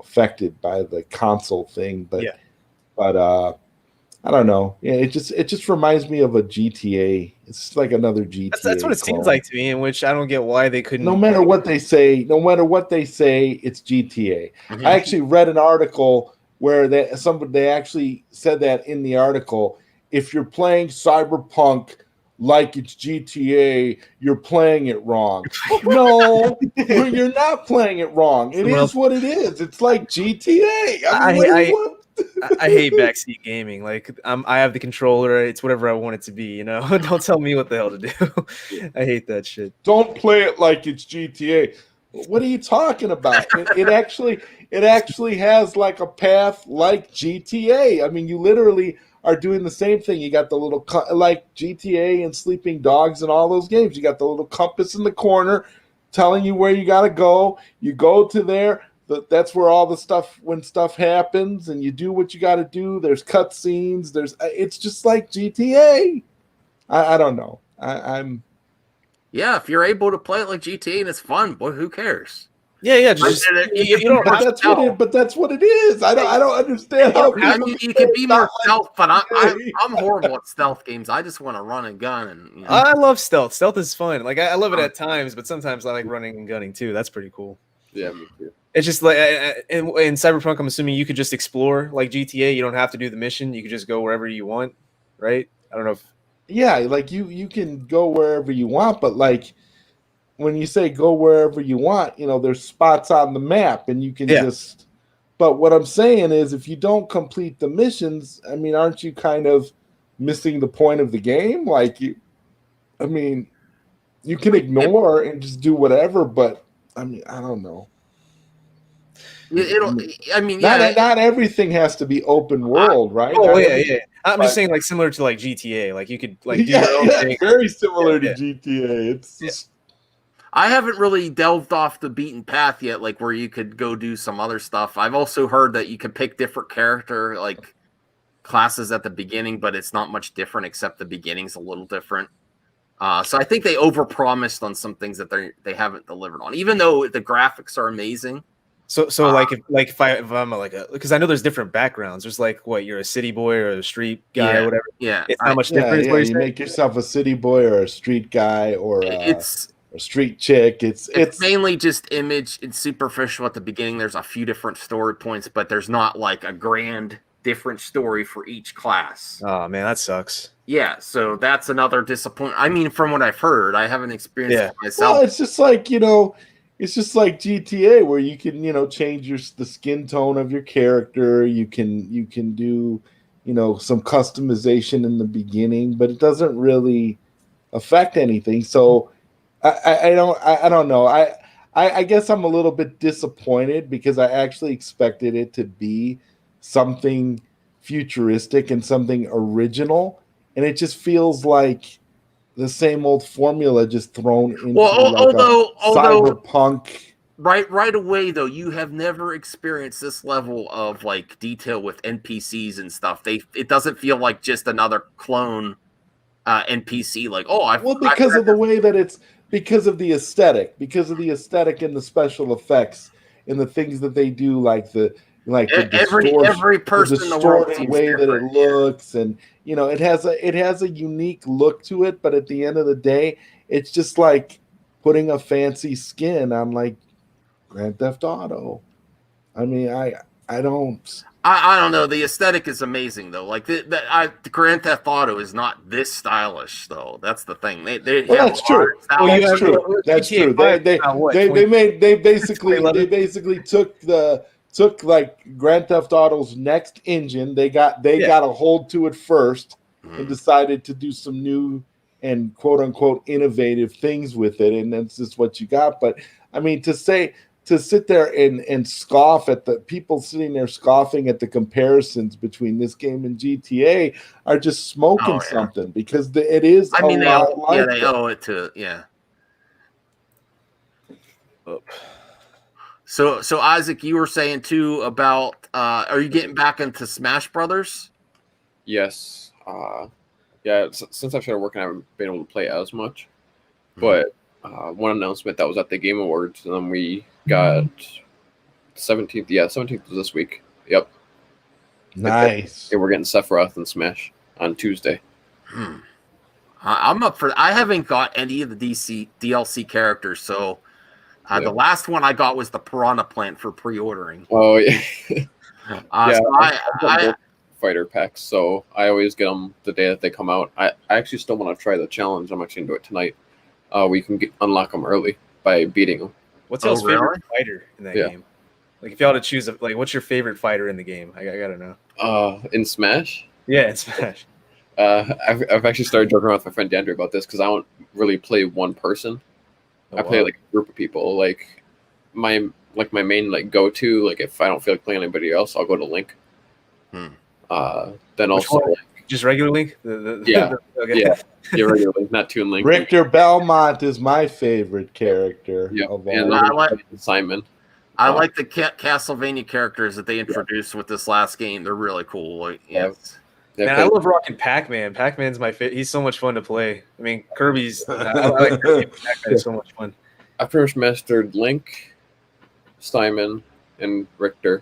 Speaker 5: affected by the console thing. But I don't know. Yeah, it just reminds me of a GTA. It's like another GTA.
Speaker 4: That's what it seems like to me. In which I don't get why they couldn't.
Speaker 5: No matter what they say, it's GTA.
Speaker 2: Mm-hmm.
Speaker 5: I actually read an article where they actually said that in the article. If you're playing Cyberpunk like it's GTA, you're playing it wrong. No, you're not playing it wrong. It is what it is. It's like GTA.
Speaker 4: I hate backseat gaming. Like I have the controller. It's whatever I want it to be. Don't tell me what the hell to do. I hate that shit.
Speaker 5: Don't play it like it's GTA. What are you talking about? It actually has like a path like GTA. I mean, you literally are doing the same thing. You got the little like GTA and Sleeping Dogs and all those games. You got the little compass in the corner telling you where you got to go. You go to there. That's where all the stuff, when stuff happens and you do what you got to do, there's cutscenes. It's just like GTA. I don't know. I'm.
Speaker 2: Yeah, if you're able to play it like GTA and it's fun, boy, who cares?
Speaker 4: Yeah. Just, you don't.
Speaker 5: But that's what it is. I don't understand how.
Speaker 2: I mean, you can be more stealth, but I'm horrible at stealth games. I just want to run and gun, and
Speaker 4: I love stealth. Stealth is fun. Like I love it at times, but sometimes I like running and gunning too. That's pretty cool.
Speaker 3: Yeah, me too.
Speaker 4: It's just like in Cyberpunk, I'm assuming you could just explore like GTA. You don't have to do the mission. You could just go wherever you want, right? I don't know if.
Speaker 5: Yeah, like you can go wherever you want, but like when you say go wherever you want, there's spots on the map, and you can just. But what I'm saying is, if you don't complete the missions, I mean, aren't you kind of missing the point of the game? Like you can ignore and just do whatever, but I mean, I don't know. Not everything has to be open world, right?
Speaker 4: Oh yeah. I'm just saying, like similar to like GTA, like you could like do your own thing.
Speaker 5: Very similar to GTA. It's just.
Speaker 2: I haven't really delved off the beaten path yet, like where you could go do some other stuff. I've also heard that you could pick different character like classes at the beginning, but it's not much different except the beginning's a little different. So I think they overpromised on some things that they haven't delivered on, even though the graphics are amazing.
Speaker 4: So if I'm like because I know there's different backgrounds. There's like you're a city boy or a street guy or whatever.
Speaker 2: Yeah,
Speaker 4: it's not much different.
Speaker 5: Yeah, you make yourself a city boy or a street guy or a street chick. It's
Speaker 2: mainly just image and superficial at the beginning. There's a few different story points, but there's not like a grand different story for each class.
Speaker 4: Oh man, that sucks.
Speaker 2: Yeah, so that's another disappointment. I mean, from what I've heard, I haven't experienced it myself.
Speaker 5: Well, it's just like it's just like GTA, where you can, change the skin tone of your character. You can do, some customization in the beginning, but it doesn't really affect anything. So I don't know. I guess I'm a little bit disappointed because I actually expected it to be something futuristic and something original, and it just feels like the same old formula just thrown into Cyberpunk.
Speaker 2: Right away though, you have never experienced this level of like detail with NPCs and stuff. It doesn't feel like just another clone NPC. Like, oh,
Speaker 5: because of the way that it's because of the aesthetic and the special effects and the things that they do, like the
Speaker 2: every person in the world
Speaker 5: distorted
Speaker 2: seems
Speaker 5: way that it
Speaker 2: different,
Speaker 5: looks, and it has a unique look to it. But at the end of the day, it's just like putting a fancy skin on like Grand Theft Auto. I mean, I don't.
Speaker 2: I don't know. The aesthetic is amazing though. Like the Grand Theft Auto is not this stylish though. That's the thing.
Speaker 5: That's true. That's true. That's true. They basically took like Grand Theft Auto's next engine. They got a hold to it first and decided to do some new and quote unquote innovative things with it, and that's just what you got. But I mean, to sit there and scoff at the people sitting there scoffing at the comparisons between this game and GTA are just smoking something, because it is.
Speaker 2: I mean, they
Speaker 5: they
Speaker 2: owe it to So Isaac, you were saying too about are you getting back into Smash Brothers?
Speaker 3: Yes. Since I started working, I haven't been able to play as much. But one announcement that was at the Game Awards, and then we got 17th. Yeah, 17th was this week. Yep.
Speaker 5: Nice.
Speaker 3: Yeah, we're getting Sephiroth and Smash on Tuesday.
Speaker 2: I'm up for. I haven't got any of the DLC characters, so the last one I got was the Piranha Plant for pre-ordering.
Speaker 3: Oh yeah.
Speaker 2: I
Speaker 3: fighter packs, so I always get them the day that they come out. I actually still want to try the challenge. I'm actually gonna do it tonight. We can unlock them early by beating them.
Speaker 4: What's y'all's favorite fighter in that game? Like, if y'all had to choose, what's your favorite fighter in the game? I gotta know.
Speaker 3: In Smash?
Speaker 4: Yeah, in Smash.
Speaker 3: I've actually started joking around with my friend Dandre about this, because I don't really play one person. I play like a group of people. Like my main like go to, like if I don't feel like playing anybody else, I'll go to Link. Then also
Speaker 4: just regular Link.
Speaker 3: Yeah, regular Link, not Toon Link.
Speaker 5: Richter Belmont is my favorite character.
Speaker 3: Yeah,
Speaker 5: of
Speaker 3: and
Speaker 5: all.
Speaker 3: I like Simon.
Speaker 2: I like the Castlevania characters that they introduced with this last game. They're really cool. Like,
Speaker 4: Man, I love rocking Pac-Man. Pac-Man's my favorite. He's so much fun to play. I mean, Kirby's. I like Kirby. Pac-Man is so much fun.
Speaker 3: I pretty much mastered Link, Simon, and Richter.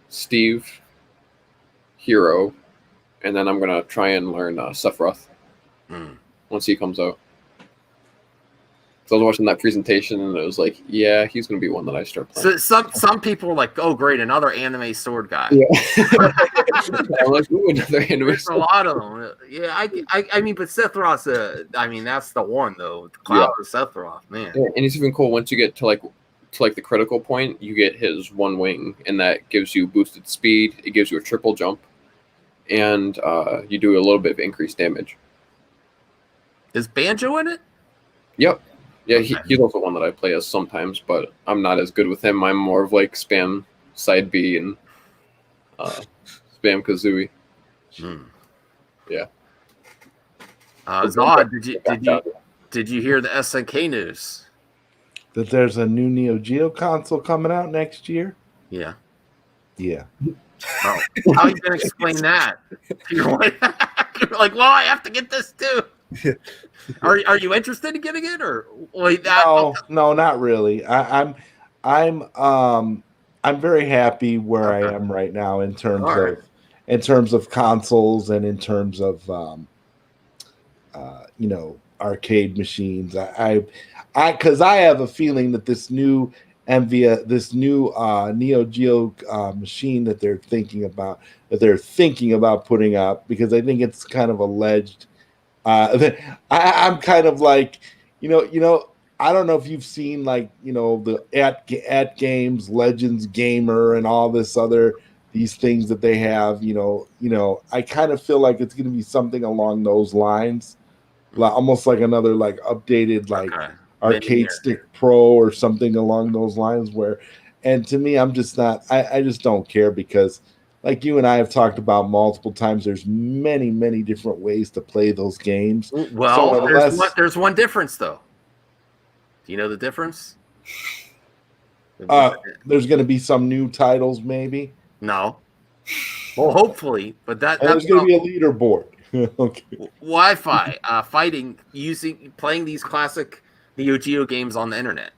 Speaker 3: Steve, Hero, and then I'm gonna try and learn Sephiroth once he comes out. So I was watching that presentation, and it was like, yeah, he's gonna be one that I start playing.
Speaker 2: So some people are like, oh great, another anime sword guy.
Speaker 3: Yeah. I'm like, ooh, another anime.
Speaker 2: There's a lot of them. Yeah, I mean, but Sephiroth's I mean, that's the one though. The Cloud of Sephiroth, man.
Speaker 3: Yeah, and it's even cool once you get to like the critical point, you get his one wing, and that gives you boosted speed. It gives you a triple jump, and you do a little bit of increased damage.
Speaker 2: Is Banjo in it?
Speaker 3: Yep. Yeah, he's also one that I play as sometimes, but I'm not as good with him. I'm more of like spam side B and spam Kazooie. Yeah.
Speaker 2: Zod, did you hear the SNK news?
Speaker 5: That there's a new Neo Geo console coming out next year?
Speaker 2: Yeah.
Speaker 5: Yeah.
Speaker 2: Oh, how are you gonna explain that? You're like, well, I have to get this too. Are you interested in getting it, or wait?
Speaker 5: No, not really. I'm very happy where I am right now in terms of consoles and in terms of arcade machines. Because I have a feeling that this new Neo Geo machine that they're thinking about putting up, because I think it's kind of alleged. I'm kind of like, I don't know if you've seen like, the at games, Legends Gamer, and all these things that they have. I kind of feel like it's going to be something along those lines, almost like another like updated like Arcade Stick Pro or something along those lines. And to me, I'm just not. I just don't care, because like you and I have talked about multiple times, there's many, many different ways to play those games.
Speaker 2: Well, there's one difference, though. Do you know the difference?
Speaker 5: There's going to be some new titles, maybe.
Speaker 2: No. Well, hopefully, but
Speaker 5: there's going to be a leaderboard. Okay.
Speaker 2: Wi-Fi fighting playing these classic Neo Geo games on the internet.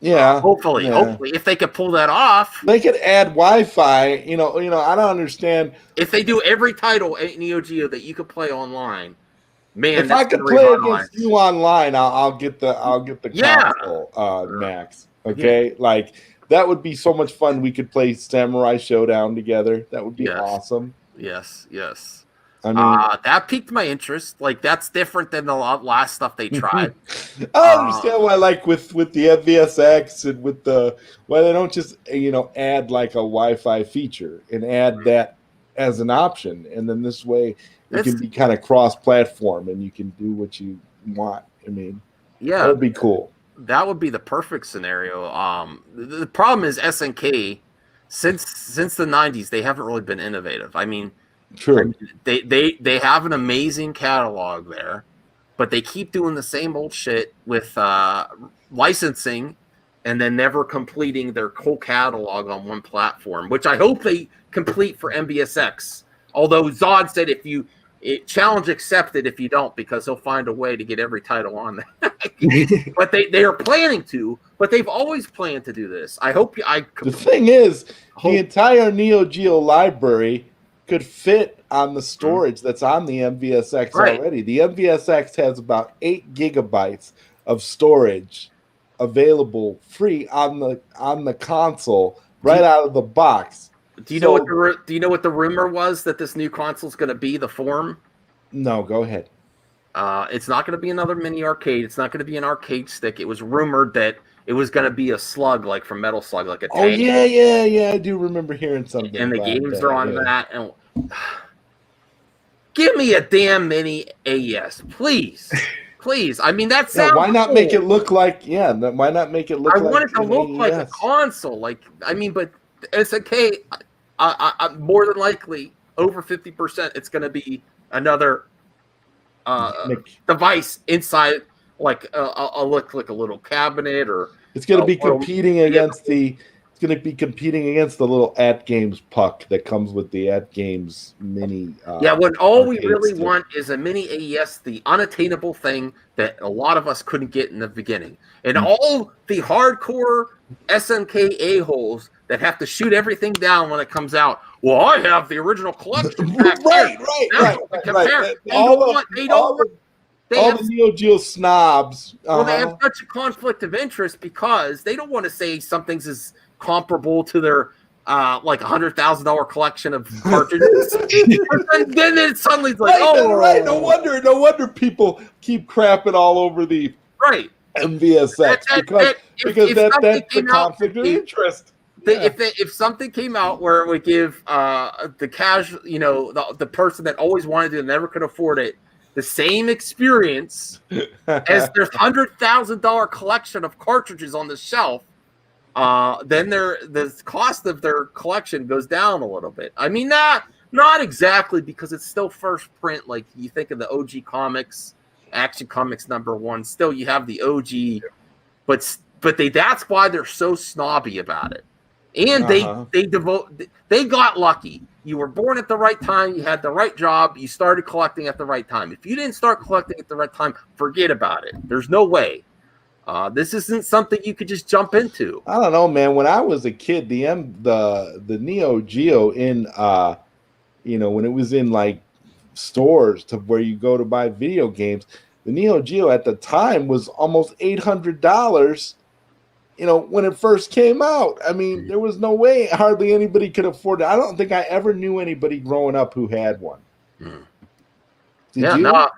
Speaker 5: Yeah.
Speaker 2: Hopefully, if they could pull that off,
Speaker 5: they could add Wi-Fi. I don't understand.
Speaker 2: If they do every title at Neo Geo that you could play online, man,
Speaker 5: If I could play against you online, I'll get the console, Max. Okay, like that would be so much fun. We could play Samurai Showdown together. That would be awesome.
Speaker 2: Yes.
Speaker 5: I mean,
Speaker 2: that piqued my interest. Like that's different than the last stuff they tried.
Speaker 5: I understand why, like with the FVSX and why they don't just add like a Wi-Fi feature and add that as an option, and then this way it can be kind of cross-platform and you can do what you want. I mean, that would be cool.
Speaker 2: That would be the perfect scenario. The problem is SNK since the 90s they haven't really been innovative. I mean.
Speaker 5: True.
Speaker 2: They have an amazing catalog there, but they keep doing the same old shit with licensing and then never completing their whole catalog on one platform, which I hope they complete for MBSX. Although Zod said challenge accepted if you don't, because he'll find a way to get every title on there. But they are planning to, but they've always planned to do this. I hope
Speaker 5: the thing is, the entire Neo Geo library could fit on the storage that's on the MVSX already. The MVSX has about 8 gigabytes of storage available free on the console out of the box.
Speaker 2: Do you know what the rumor was that this new console is going to be? The form?
Speaker 5: No, go ahead.
Speaker 2: It's not going to be another mini arcade. It's not going to be an arcade stick. It was rumored that it was going to be a slug, like from Metal Slug, like a tank.
Speaker 5: Oh yeah. I do remember hearing something.
Speaker 2: And the games are on that. And give me a damn mini AES, please. I mean, that sounds.
Speaker 5: Why not make it look like? Why not make it look?
Speaker 2: I want it to look like a console. Like, I mean, but it's okay. I more than likely over 50%. It's going to be another device inside. Like look like a little cabinet, or
Speaker 5: it's going to be competing against the little At Games puck that comes with the At Games mini.
Speaker 2: What all we really want is a mini AES, the unattainable thing that a lot of us couldn't get in the beginning, and all the hardcore SNK a-holes that have to shoot everything down when it comes out. Well, I have the original collection.
Speaker 5: right. All the Neo Geo snobs.
Speaker 2: Well, they have such a conflict of interest because they don't want to say something's as comparable to their like $100,000 collection of cartridges. And then it suddenly's like,
Speaker 5: no wonder people keep crapping all over the MVSX because that's the conflict of interest.
Speaker 2: If something came out where it would give the casual, the person that always wanted it and never could afford it, the same experience as their $100,000 collection of cartridges on the shelf, then the cost of their collection goes down a little bit. I mean, not exactly, because it's still first print. Like you think of the OG comics, Action Comics #1. Still, you have the OG, but that's why they're so snobby about it. And they got lucky. You were born at the right time. You had the right job. You started collecting at the right time. If you didn't start collecting at the right time, forget about it. There's no way. This isn't something you could just jump into.
Speaker 5: I don't know, man. When I was a kid, the Neo Geo in when it was in like stores to where you go to buy video games, the Neo Geo at the time was almost $800. When it first came out, I mean, there was no way hardly anybody could afford it. I don't think I ever knew anybody growing up who had one.
Speaker 2: Did you? No,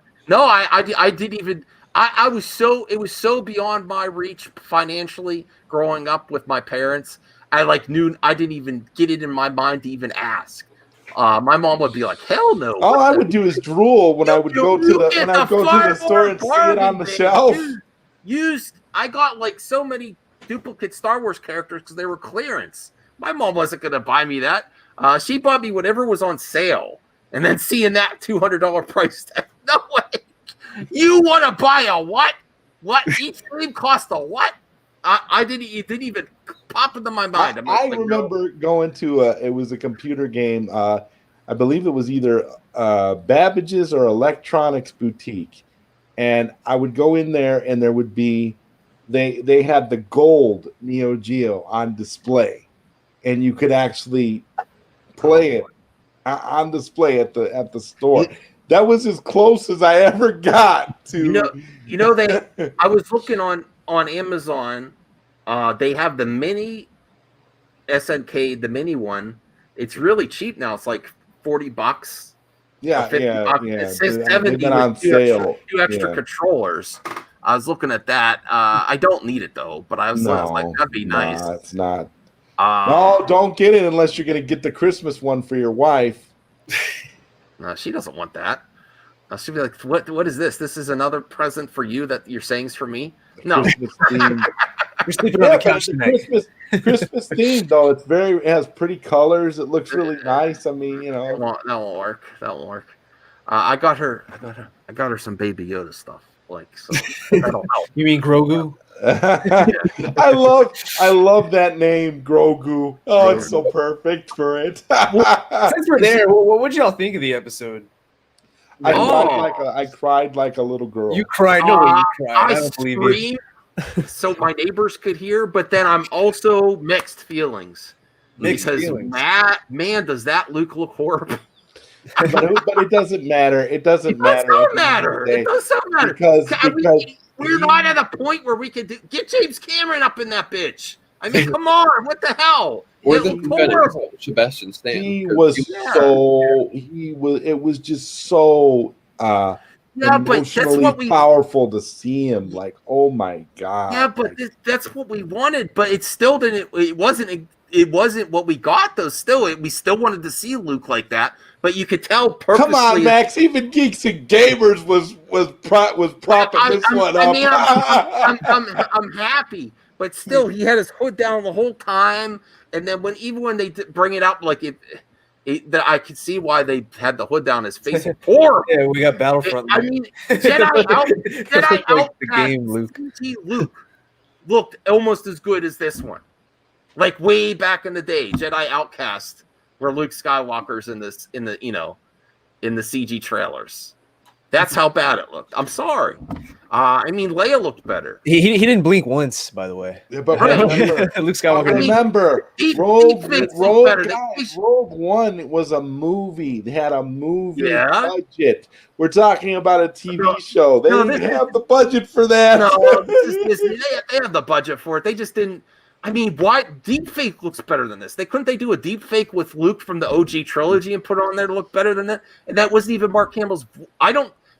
Speaker 2: I didn't even. It was so beyond my reach financially growing up with my parents. I didn't even get it in my mind to even ask. My mom would be like, "Hell no!"
Speaker 5: All I would do is drool when I would go to the store and see it on the shelf.
Speaker 2: I got like so many duplicate Star Wars characters because they were clearance. My mom wasn't going to buy me that. She bought me whatever was on sale, and then seeing that $200 price tag. No way. You want to buy a what? What? Each game cost a what? It didn't even pop into my mind.
Speaker 5: I remember going to it was a computer game. I believe it was either Babbage's or Electronics Boutique, and I would go in there, and there would be they had the gold Neo Geo on display, and you could actually play it on display at the store. That was as close as I ever got to.
Speaker 2: I was looking on Amazon. They have the mini SNK, the mini one. It's really cheap now. It's like $40.
Speaker 5: Yeah.
Speaker 2: It says
Speaker 5: They've
Speaker 2: 70
Speaker 5: been on
Speaker 2: with
Speaker 5: sale.
Speaker 2: two extra controllers. I was looking at that. I don't need it though, but I was like, that'd be nice.
Speaker 5: No, it's not. No, don't get it unless you're going to get the Christmas one for your wife.
Speaker 2: No, she doesn't want that. She'll be like, "What is this? This is another present for you that you're saying is for me?" No,
Speaker 4: You're sleeping on the couch tonight.
Speaker 5: Christmas theme though. It has pretty colors. It looks really nice. I mean,
Speaker 2: that won't work. That won't work. I got her some Baby Yoda stuff. Like, so that'll help.
Speaker 4: You mean Grogu?
Speaker 5: I love that name, Grogu. Oh, it's so perfect for it.
Speaker 4: Since we're there, what did y'all think of the episode?
Speaker 5: I cried like a little girl.
Speaker 4: You cried? No way, you cried. I don't believe
Speaker 2: screamed so my neighbors could hear, but then I'm also mixed feelings. Because man, does that Luke look horrible?
Speaker 5: but it doesn't matter. It doesn't matter.
Speaker 2: It does not matter.
Speaker 5: Because
Speaker 2: we're not at a point where we can get James Cameron up in that bitch. I mean, come on, what the hell?
Speaker 3: Or Sebastian Stan.
Speaker 5: It was just so
Speaker 2: but that's what
Speaker 5: powerful to see him. Like, oh my god.
Speaker 2: Yeah, but that's what we wanted. But it still didn't. It wasn't what we got though. We still wanted to see Luke like that. But you could tell purposely.
Speaker 5: Come on, Max. Even Geeks and Gamers was propping this one up.
Speaker 2: I'm happy, but still, he had his hood down the whole time. And then when they bring it up, like that I could see why they had the hood down his face. Poor.
Speaker 4: Yeah, we got Battlefront.
Speaker 2: I mean, Jedi Outcast
Speaker 4: the game, Luke.
Speaker 2: Luke looked almost as good as this one. Like way back in the day, Jedi Outcast, where Luke Skywalker's in the CG trailers. That's how bad it looked. I'm sorry. I mean, Leia looked better.
Speaker 4: He didn't blink once, by the way.
Speaker 5: Yeah, but remember,
Speaker 4: Luke Skywalker.
Speaker 5: Rogue One was a movie. They had a movie budget. We're talking about a TV show. They didn't have the budget for that.
Speaker 2: No, they have the budget for it. They just didn't. I mean, why deepfake looks better than this? Couldn't they do a deepfake with Luke from the OG trilogy and put it on there to look better than that? And that wasn't even Mark Hamill's.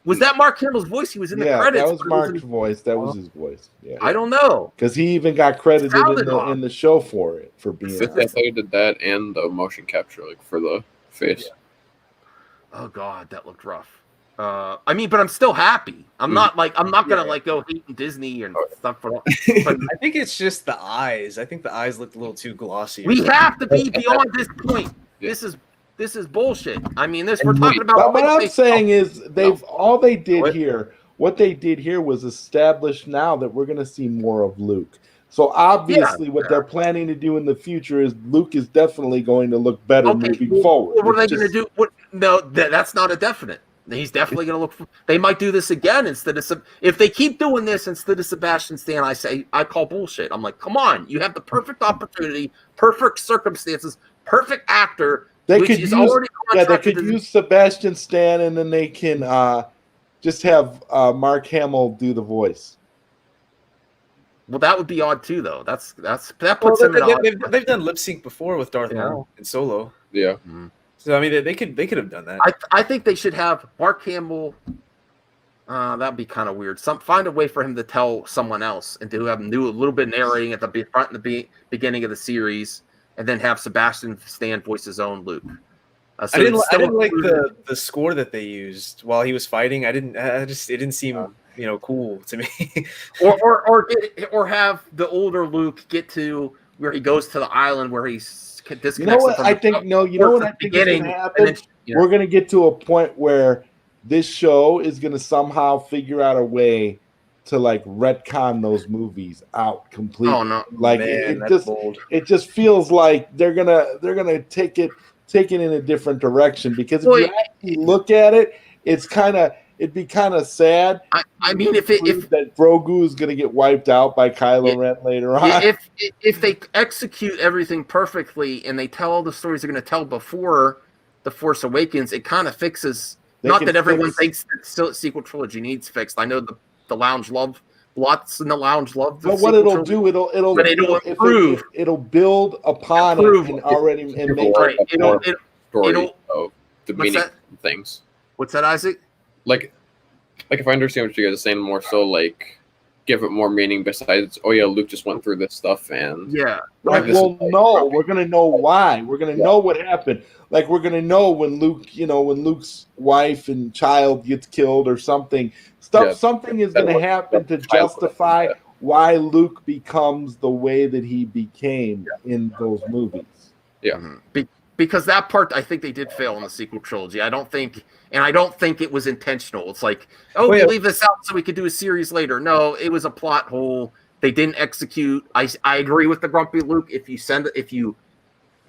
Speaker 2: Was that Mark Hamill's voice? He was in the credits.
Speaker 5: That was Mark's voice. That was his voice. Yeah.
Speaker 2: I don't know.
Speaker 5: Because he even got credited in the show for being.
Speaker 3: They did that and the motion capture, like for the face.
Speaker 2: Yeah. Oh God, that looked rough. I mean, but I'm still happy. I'm not gonna go hating Disney and stuff for. But
Speaker 4: I think it's just the eyes. I think the eyes looked a little too glossy.
Speaker 2: We have to be beyond this point. Yeah. This is bullshit. I mean, we're talking about.
Speaker 5: What I'm saying is what they did here was establish now that we're gonna see more of Luke. So obviously, what they're planning to do in the future is Luke is definitely going to look better moving forward.
Speaker 2: What are they going to do? No, that's not a definite. He's definitely going to look. They might do this again instead of if they keep doing this instead of Sebastian Stan. I call bullshit. I'm like, come on, you have the perfect opportunity, perfect circumstances, perfect actor.
Speaker 5: They could use Sebastian Stan, and then they can just have Mark Hamill do the voice.
Speaker 2: Well, that would be odd too, though. That puts them in odd.
Speaker 4: They've done lip sync before with Darth Maul in Solo.
Speaker 3: Yeah.
Speaker 2: Mm-hmm.
Speaker 4: So I mean, they could have done that.
Speaker 2: I think they should have Mark Hamill. That'd be kind of weird. Find a way for him to tell someone else and to have him do a little bit narrating at the front and the beginning of the series, and then have Sebastian Stan voice his own Luke.
Speaker 4: I didn't like the score that they used while he was fighting. It didn't seem cool to me.
Speaker 2: or have the older Luke get to where he goes to the island where he's disconnects.
Speaker 5: You know what I think? No, you know what I think is going to happen? We're going to get to a point where this show is going to somehow figure out a way to like retcon those movies out completely.
Speaker 2: Oh no!
Speaker 5: Like it just feels like they're gonna take it take it in a different direction, because if
Speaker 2: Well,
Speaker 5: you actually look at it, it'd be kind of sad.
Speaker 2: I mean, if
Speaker 5: that Grogu is going to get wiped out by Kylo Ren later on,
Speaker 2: if they execute everything perfectly and they tell all the stories they're going to tell before The Force Awakens, it kind of fixes. Not that everyone thinks that sequel trilogy needs fixed. I know the lounge love. Lots in the lounge love.
Speaker 5: But what it'll do, it'll
Speaker 2: improve.
Speaker 5: It'll build upon it and already and make
Speaker 3: it story of the
Speaker 2: What's
Speaker 3: meaning
Speaker 2: that?
Speaker 3: of things.
Speaker 2: What's that, Isaac?
Speaker 3: Like if I understand what you guys are saying, more so like give it more meaning besides, oh yeah, Luke just went through this stuff and
Speaker 2: yeah.
Speaker 5: Like, we're gonna know why. We're gonna know what happened. Like, we're gonna know when Luke's wife and child gets killed or something. Something is gonna happen to justify why Luke becomes the way that he became in those movies.
Speaker 3: Yeah.
Speaker 2: Mm-hmm. Because that part, I think they did fail in the sequel trilogy. I don't think it was intentional. It's like, we leave this out so we could do a series later. No, it was a plot hole. They didn't execute. I agree with the grumpy Luke. If you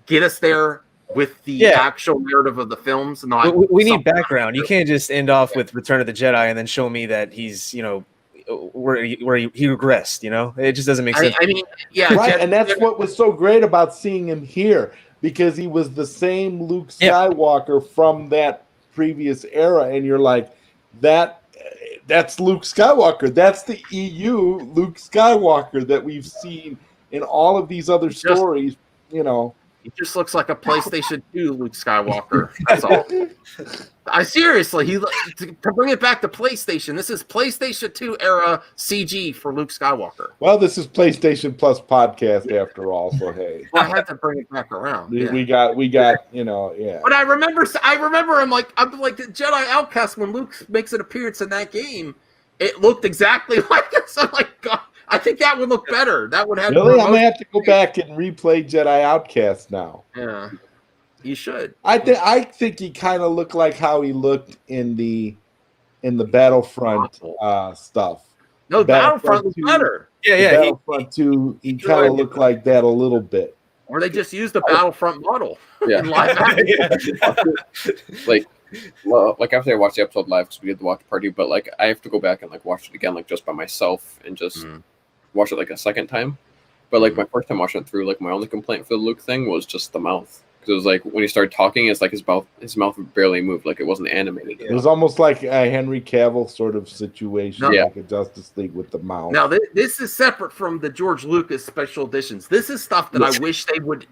Speaker 2: get us there with the actual narrative of the films,
Speaker 4: we need background. You can't just end off with Return of the Jedi and then show me that he's where he regressed. It just doesn't make sense.
Speaker 2: I mean,
Speaker 5: right, and that's what was so great about seeing him here, because he was the same Luke Skywalker from that previous era, and you're like, that's Luke Skywalker. That's the EU Luke Skywalker that we've seen in all of these other stories.
Speaker 2: He just looks like a PlayStation 2 Luke Skywalker. That's all. I seriously, to bring it back to PlayStation, this is PlayStation 2 era CG for Luke Skywalker.
Speaker 5: Well, this is PlayStation Plus podcast after all, so hey.
Speaker 2: Well, I had to bring it back around.
Speaker 5: We got,
Speaker 2: But I remember I'm like the Jedi Outcast when Luke makes an appearance in that game. It looked exactly like this. I'm like, God, I think that would look better. That would have.
Speaker 5: Really, I'm gonna have to go back and replay Jedi Outcast now.
Speaker 2: Yeah, you should.
Speaker 5: I think he kind of looked like how he looked in the Battlefront stuff.
Speaker 2: No, Battlefront was better.
Speaker 4: Yeah.
Speaker 5: Battlefront 2, he kind of looked like that a little bit.
Speaker 2: Or they just used the Battlefront model.
Speaker 3: Yeah.
Speaker 2: In live action.
Speaker 3: like after I watched the episode live, because we did the watch party, but like I have to go back and like watch it again, like just by myself, and just watch it like a second time. But like my first time watching it through, like my only complaint for the Luke thing was just the mouth, because it was like when he started talking, it's like his mouth barely moved, like it wasn't animated.
Speaker 5: It was almost like a Henry Cavill sort of situation, like a Justice League with the mouth.
Speaker 2: Now this is separate from the George Lucas special editions. This is stuff that I wish they would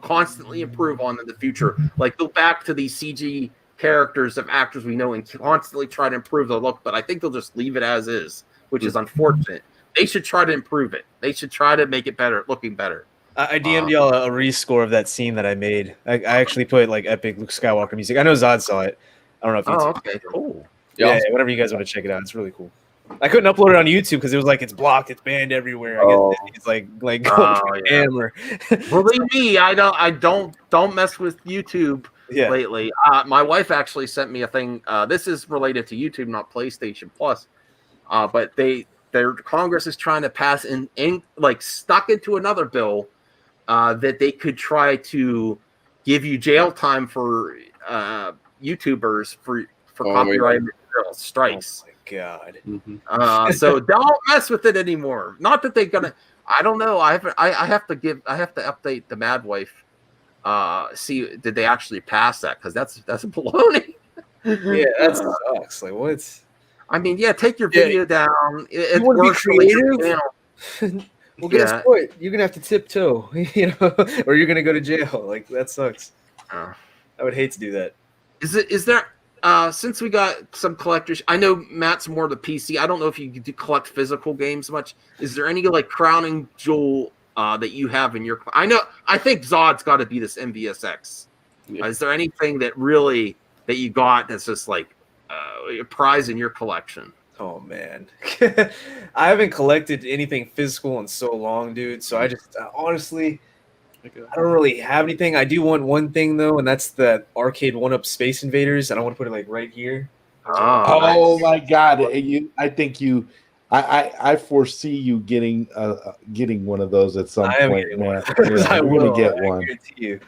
Speaker 2: constantly improve on in the future. Like go back to these CG characters of actors we know and constantly try to improve the look, but I think they'll just leave it as is, which is unfortunate. They should try to improve it. They should try to make it better, looking better.
Speaker 4: I DM'd y'all a rescore of that scene that I made. I actually put like epic Luke Skywalker music. I know Zod saw it. I don't know if you
Speaker 2: okay, cool.
Speaker 4: Yeah, whatever you guys want to check it out. It's really cool. I couldn't upload it on YouTube because it was like it's blocked, it's banned everywhere. I guess it's like hammer.
Speaker 2: Believe me, I don't mess with YouTube lately. My wife actually sent me a thing. This is related to YouTube, not PlayStation Plus. But their Congress is trying to pass in like stuck into another bill that they could try to give you jail time for YouTubers for copyright material strikes.
Speaker 4: God.
Speaker 2: So don't mess with it anymore. Not that they're gonna. I don't know. I have to update the Mad Wife. See, did they actually pass that? Because that's baloney.
Speaker 4: Yeah, that sucks. Like what?
Speaker 2: I mean, take your video down.
Speaker 4: You want to be creative? Well, guess what? You're gonna have to tiptoe, or you're gonna go to jail. Like that sucks. I would hate to do that.
Speaker 2: Is there? Since we got some collectors, I know Matt's more the PC. I don't know if you do collect physical games much. Is there any like crowning jewel that you have in your? I think Zod's got to be this MVSX. Yeah. Is there anything that you got that's just like a prize in your collection?
Speaker 4: Oh man, I haven't collected anything physical in so long, dude. So I just honestly. I don't really have anything. I do want one thing though, and that's the arcade 1-Up Space Invaders. And I want to put it like right here.
Speaker 5: Oh my God! I foresee you getting one of those at some point, man. I'm going to get one.
Speaker 4: I guarantee you.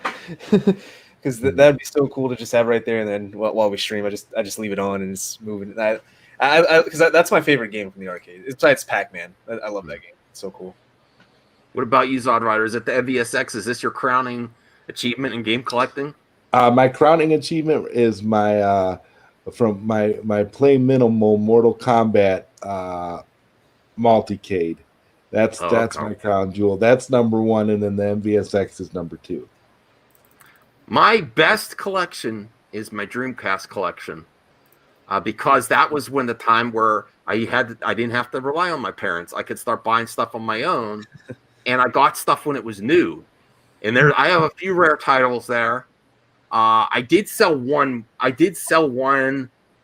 Speaker 4: because that'd be so cool to just have right there. And then while we stream, I just leave it on and it's moving. Because that's my favorite game from the arcade. Besides Pac-Man, I love that game. It's so cool.
Speaker 2: What about you, Zod Rider? Is it the MVSX? Is this your crowning achievement in game collecting?
Speaker 5: My crowning achievement is my from my play minimal Mortal Kombat multicade. That's my crown jewel. That's number 1, and then the MVSX is number 2.
Speaker 2: My best collection is my Dreamcast collection, because that was when the time where I didn't have to rely on my parents. I could start buying stuff on my own, and I got stuff when it was new. And I have a few rare titles there. I did sell one,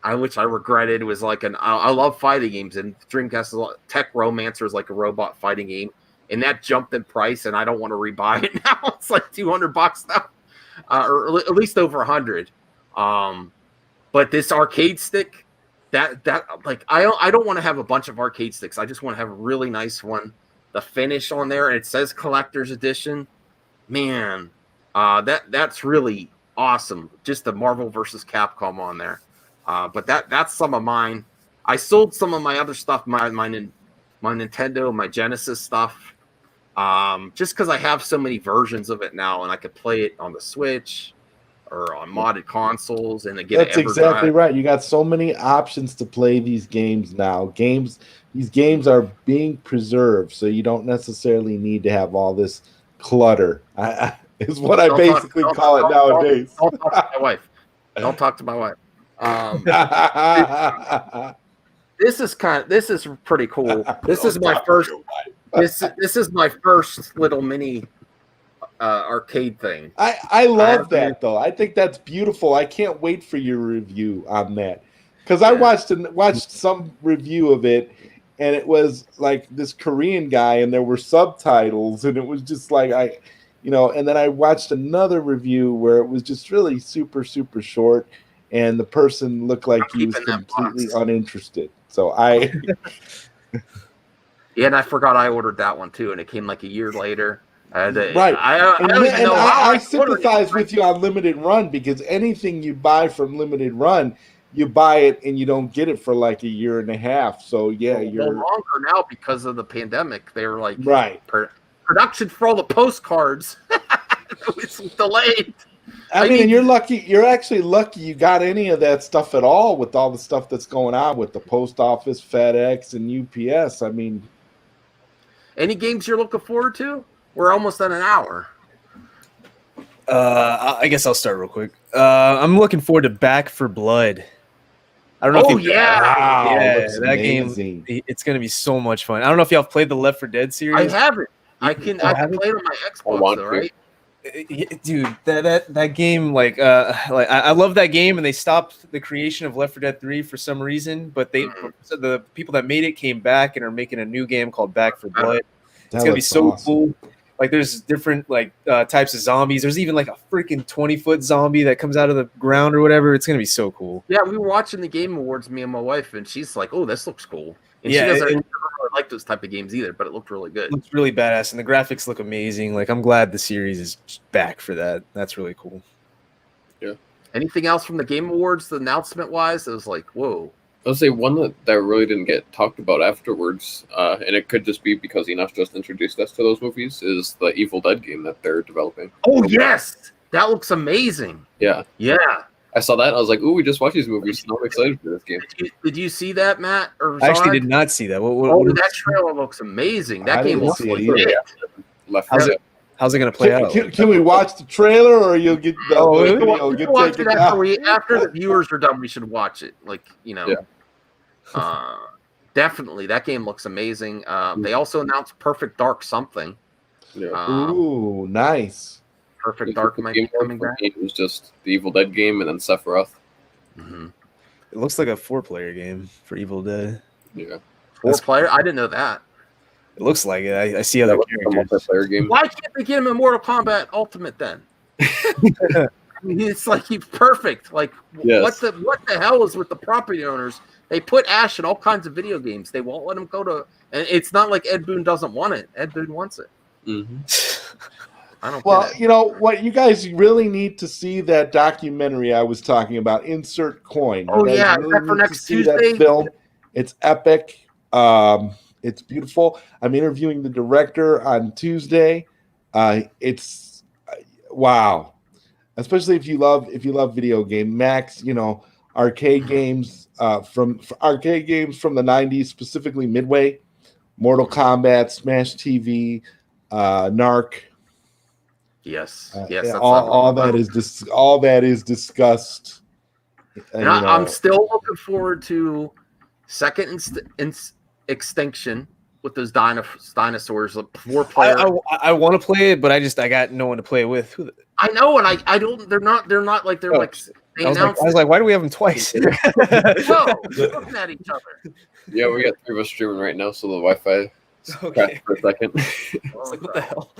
Speaker 2: which I regretted. It was like I love fighting games, and Dreamcast Tech Romancer is like a robot fighting game, and that jumped in price, and I don't want to rebuy it now. It's like $200 now, or at least over 100. But this arcade stick, that like I don't want to have a bunch of arcade sticks. I just want to have a really nice one. The finish on there, and it says collector's edition. Man, that's really awesome. Just the Marvel versus Capcom on there. But that's some of mine. I sold some of my other stuff, my Nintendo, my Genesis stuff, just because I have so many versions of it now, and I could play it on the Switch or on modded consoles, and get.
Speaker 5: That's exactly right. You got so many options to play these games now. These games are being preserved, so you don't necessarily need to have all this clutter. Is what I basically call it nowadays.
Speaker 2: Don't talk to my wife. Don't talk to my wife. This is pretty cool. This is my first. This is my first little mini arcade thing.
Speaker 5: I love that though. I think that's beautiful. I can't wait for your review on that, because I watched some review of it, and it was like this Korean guy, and there were subtitles, and it was just like and then I watched another review where it was just really super, super short, and the person looked like he was completely uninterested. So
Speaker 2: yeah, and I forgot I ordered that one too, and it came like a year later.
Speaker 5: I sympathize with you on Limited Run, because anything you buy from Limited Run, you buy it and you don't get it for like a year and a half. So yeah, you're
Speaker 2: longer now because of the pandemic. They were like production for all the postcards. It's delayed.
Speaker 5: I mean, you're lucky. You're actually lucky you got any of that stuff at all, with all the stuff that's going on with the post office, FedEx, and UPS. I mean,
Speaker 2: any games you're looking forward to? We're almost at an hour.
Speaker 4: I guess I'll start real quick. I'm looking forward to Back for Blood. I don't know.
Speaker 2: Oh yeah,
Speaker 4: that game. It's gonna be so much fun. I don't know if y'all have played the Left 4 Dead series.
Speaker 2: I haven't. I can play it on my Xbox, though, right?
Speaker 4: Dude, that game, I love that game, and they stopped the creation of Left 4 Dead 3 for some reason, but the people that made it came back and are making a new game called Back for Blood. It's gonna be so cool. Like, there's different types of zombies. There's even like a freaking 20-foot zombie that comes out of the ground or whatever. It's gonna be so cool.
Speaker 2: Yeah, we were watching the Game Awards, me and my wife, and she's like, "Oh, this looks cool." And she doesn't really like those type of games either, but it looked really good. It
Speaker 4: looks really badass, and the graphics look amazing. Like, I'm glad the series is back for that. That's really cool.
Speaker 3: Yeah.
Speaker 2: Anything else from the Game Awards, the announcement wise? It was like, whoa.
Speaker 3: I'll say one that really didn't get talked about afterwards, and it could just be because Enoch just introduced us to those movies, is the Evil Dead game that they're developing.
Speaker 2: Oh, yes! That looks amazing.
Speaker 3: Yeah.
Speaker 2: Yeah.
Speaker 3: I saw that, and I was like, ooh, we just watched these movies, and I'm excited for this game.
Speaker 2: Did you see that, Matt? Or
Speaker 4: I actually did not see that.
Speaker 2: That trailer looks amazing. That game looks legit.
Speaker 4: How's it going to play out?
Speaker 5: Can we watch the trailer, or you'll get
Speaker 2: taken down? After the viewers are done, we should watch it. Definitely, that game looks amazing. They also announced Perfect Dark something.
Speaker 3: Yeah.
Speaker 5: Ooh, nice.
Speaker 2: Perfect Dark might be coming back.
Speaker 3: It was just the Evil Dead game and then Sephiroth.
Speaker 2: Mm-hmm.
Speaker 4: It looks like a 4-player game for Evil Dead.
Speaker 3: Yeah.
Speaker 2: 4-player? I didn't know that.
Speaker 4: It looks like it. I see other characters.
Speaker 3: Game.
Speaker 2: Why can't they get him in Mortal Kombat Ultimate then? I mean, it's like he's perfect. Like, what the hell is with the property owners? They put Ash in all kinds of video games. They won't let him go to. And it's not like Ed Boon doesn't want it. Ed Boon wants it.
Speaker 3: Mm-hmm.
Speaker 2: I don't
Speaker 5: Well,
Speaker 2: get it.
Speaker 5: you know what? You guys really need to see that documentary I was talking about, Insert Coin. You
Speaker 2: Oh,
Speaker 5: guys
Speaker 2: yeah. Is
Speaker 5: really
Speaker 2: that for
Speaker 5: need to
Speaker 2: next
Speaker 5: see that
Speaker 2: Tuesday?
Speaker 5: film. It's epic. It's beautiful. I'm interviewing the director on Tuesday. It's wow. Especially if you love video game. Max, you know, arcade games from the 90s, specifically Midway, Mortal Kombat, Smash TV, Narc.
Speaker 2: Yes.
Speaker 5: Yeah,
Speaker 2: That's
Speaker 5: all that is discussed.
Speaker 2: And
Speaker 5: You
Speaker 2: I'm
Speaker 5: know,
Speaker 2: still looking forward to second extinction with those dinosaurs, like 4-player.
Speaker 4: I want to play it, but I got no one to play it with.
Speaker 2: I know, and I don't. They're not like they're
Speaker 4: Oh,
Speaker 2: like. They
Speaker 4: I
Speaker 2: announced
Speaker 4: was like, why do we have them twice?
Speaker 2: whoa, looking at each other.
Speaker 3: Yeah, we got 3 of us streaming right now, so the Wi-Fi
Speaker 4: Okay.
Speaker 3: crashed for a second.
Speaker 4: I was like, what the hell?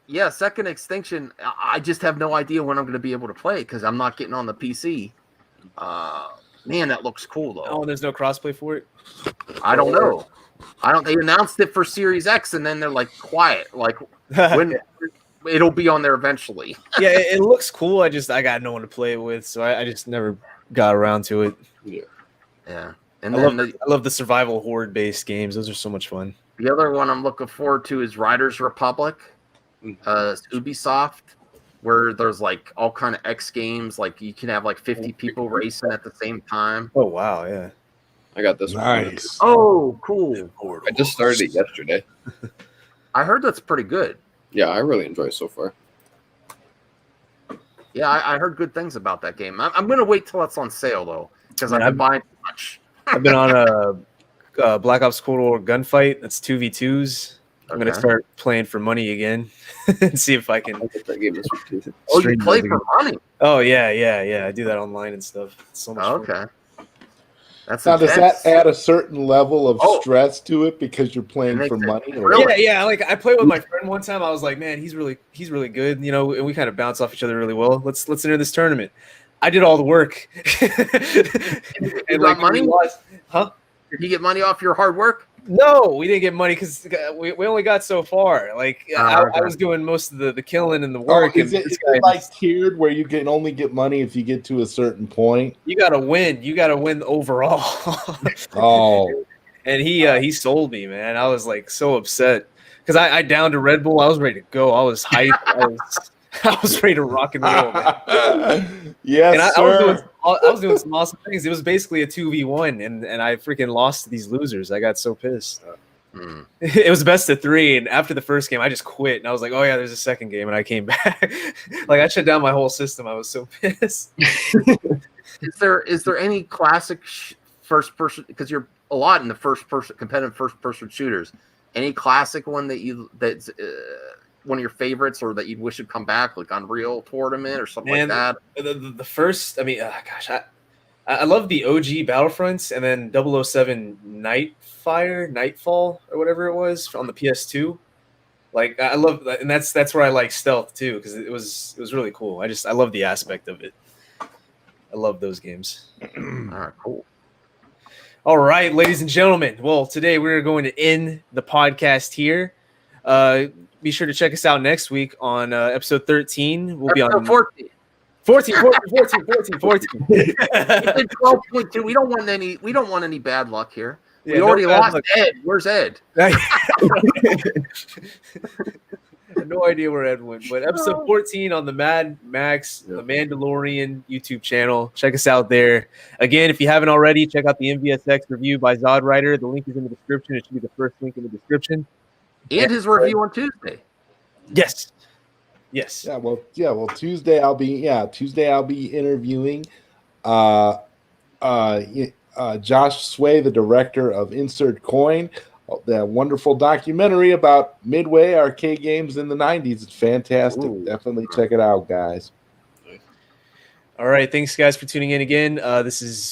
Speaker 2: Yeah, second extinction. I just have no idea when I'm going to be able to play because I'm not getting on the PC. Man, that looks cool though.
Speaker 4: Oh, and there's no crossplay for it.
Speaker 2: I don't know. They announced it for Series X, and then they're like quiet. Like when it'll be on there eventually.
Speaker 4: Yeah, it looks cool. I got no one to play it with, so I just never got around to it.
Speaker 2: Yeah. And
Speaker 4: I
Speaker 2: then
Speaker 4: love the survival horde based games. Those are so much fun.
Speaker 2: the other one I'm looking forward to is Riders Republic, Ubisoft, where there's like all kind of X games. Like you can have like 50 people racing at the same time.
Speaker 4: Oh wow, yeah.
Speaker 3: I got this one.
Speaker 5: nice.
Speaker 2: Oh, cool.
Speaker 3: I just started it yesterday.
Speaker 2: I heard that's pretty good.
Speaker 3: Yeah, I really enjoy it so far.
Speaker 2: Yeah, I heard good things about that game. I'm going to wait till it's on sale, though, because I've
Speaker 4: Yeah,
Speaker 2: been buying too much.
Speaker 4: I've been on a Black Ops Cold War gunfight. That's 2v2s. I'm gonna
Speaker 2: Okay.
Speaker 4: start playing for money again and see if I can.
Speaker 3: I get that game this week too.
Speaker 2: Oh, you
Speaker 4: stream
Speaker 2: play
Speaker 4: those
Speaker 2: for
Speaker 4: again.
Speaker 2: money?
Speaker 4: Oh yeah. I do that online and stuff. It's so much fun.
Speaker 2: Okay. That's
Speaker 5: Now, does
Speaker 2: intense.
Speaker 5: that add a certain level of
Speaker 2: Oh.
Speaker 5: stress to it because you're playing
Speaker 2: It
Speaker 5: for
Speaker 2: makes it
Speaker 5: money?
Speaker 2: really-
Speaker 4: Yeah. Like I played with my friend one time. I was like, man, he's really good, you know, and we kind of bounce off each other really well. Let's enter this tournament. I did all the work.
Speaker 2: You got money?
Speaker 4: we lost. Huh?
Speaker 2: Did you get money off your hard work?
Speaker 4: No, we didn't get money because we only got so far. Like I
Speaker 2: okay.
Speaker 4: was doing most of the killing and the
Speaker 5: Oh,
Speaker 4: work.
Speaker 5: is
Speaker 4: and
Speaker 5: it
Speaker 4: this guy
Speaker 5: like
Speaker 4: just-
Speaker 5: tiered where you can only get money if you get to a certain point?
Speaker 4: you gotta win. You gotta win overall.
Speaker 5: Oh,
Speaker 4: And he sold me, man. I was like so upset because I downed a Red Bull. I was ready to go. I was hyped. I was ready to rock and roll, man.
Speaker 5: yes,
Speaker 4: And I
Speaker 5: sir.
Speaker 4: was doing some awesome things. It was basically a 2v1, and I freaking lost to these losers. I got so pissed.
Speaker 2: Hmm.
Speaker 4: It was best of 3, and after the first game, I just quit. And I was like, "Oh yeah, there's a second game," and I came back. Like I shut down my whole system. I was so pissed.
Speaker 2: Is there any classic first person? Because you're a lot in the competitive first person shooters. Any classic one that's one of your favorites, or that you'd wish would come back, like Unreal Tournament or something
Speaker 4: Man,
Speaker 2: like that?
Speaker 4: the first, I mean, gosh, I love the OG Battlefronts, and then 007 Nightfall or whatever it was on the PS2. Like I love that, and that's where I like stealth too, because it was really cool. I love the aspect of it. I love those games.
Speaker 2: All right, cool.
Speaker 4: All right, ladies and gentlemen. Well, today we're going to end the podcast here. Be sure to check us out next week on episode 13. We'll be on
Speaker 2: 14.
Speaker 4: 14.
Speaker 2: You did 12.2. We don't want any bad luck here.
Speaker 4: Yeah,
Speaker 2: we
Speaker 4: no
Speaker 2: already
Speaker 4: bad
Speaker 2: lost
Speaker 4: luck.
Speaker 2: Ed. Where's Ed?
Speaker 4: I have no idea where Ed went, but episode 14 on the Mad Max, the Mandalorian YouTube channel. Check us out there. Again, if you haven't already, check out the MVSX review by Zodwriter. The link is in the description. It should be the first link in the description.
Speaker 2: And his review on Tuesday.
Speaker 4: Yes.
Speaker 5: Yeah, well, Tuesday I'll be interviewing Josh Sway, the director of Insert Coin, that wonderful documentary about Midway arcade games in the 90s. It's fantastic.
Speaker 2: Ooh.
Speaker 5: Definitely check it out, guys.
Speaker 4: All right. Thanks, guys, for tuning in again. This is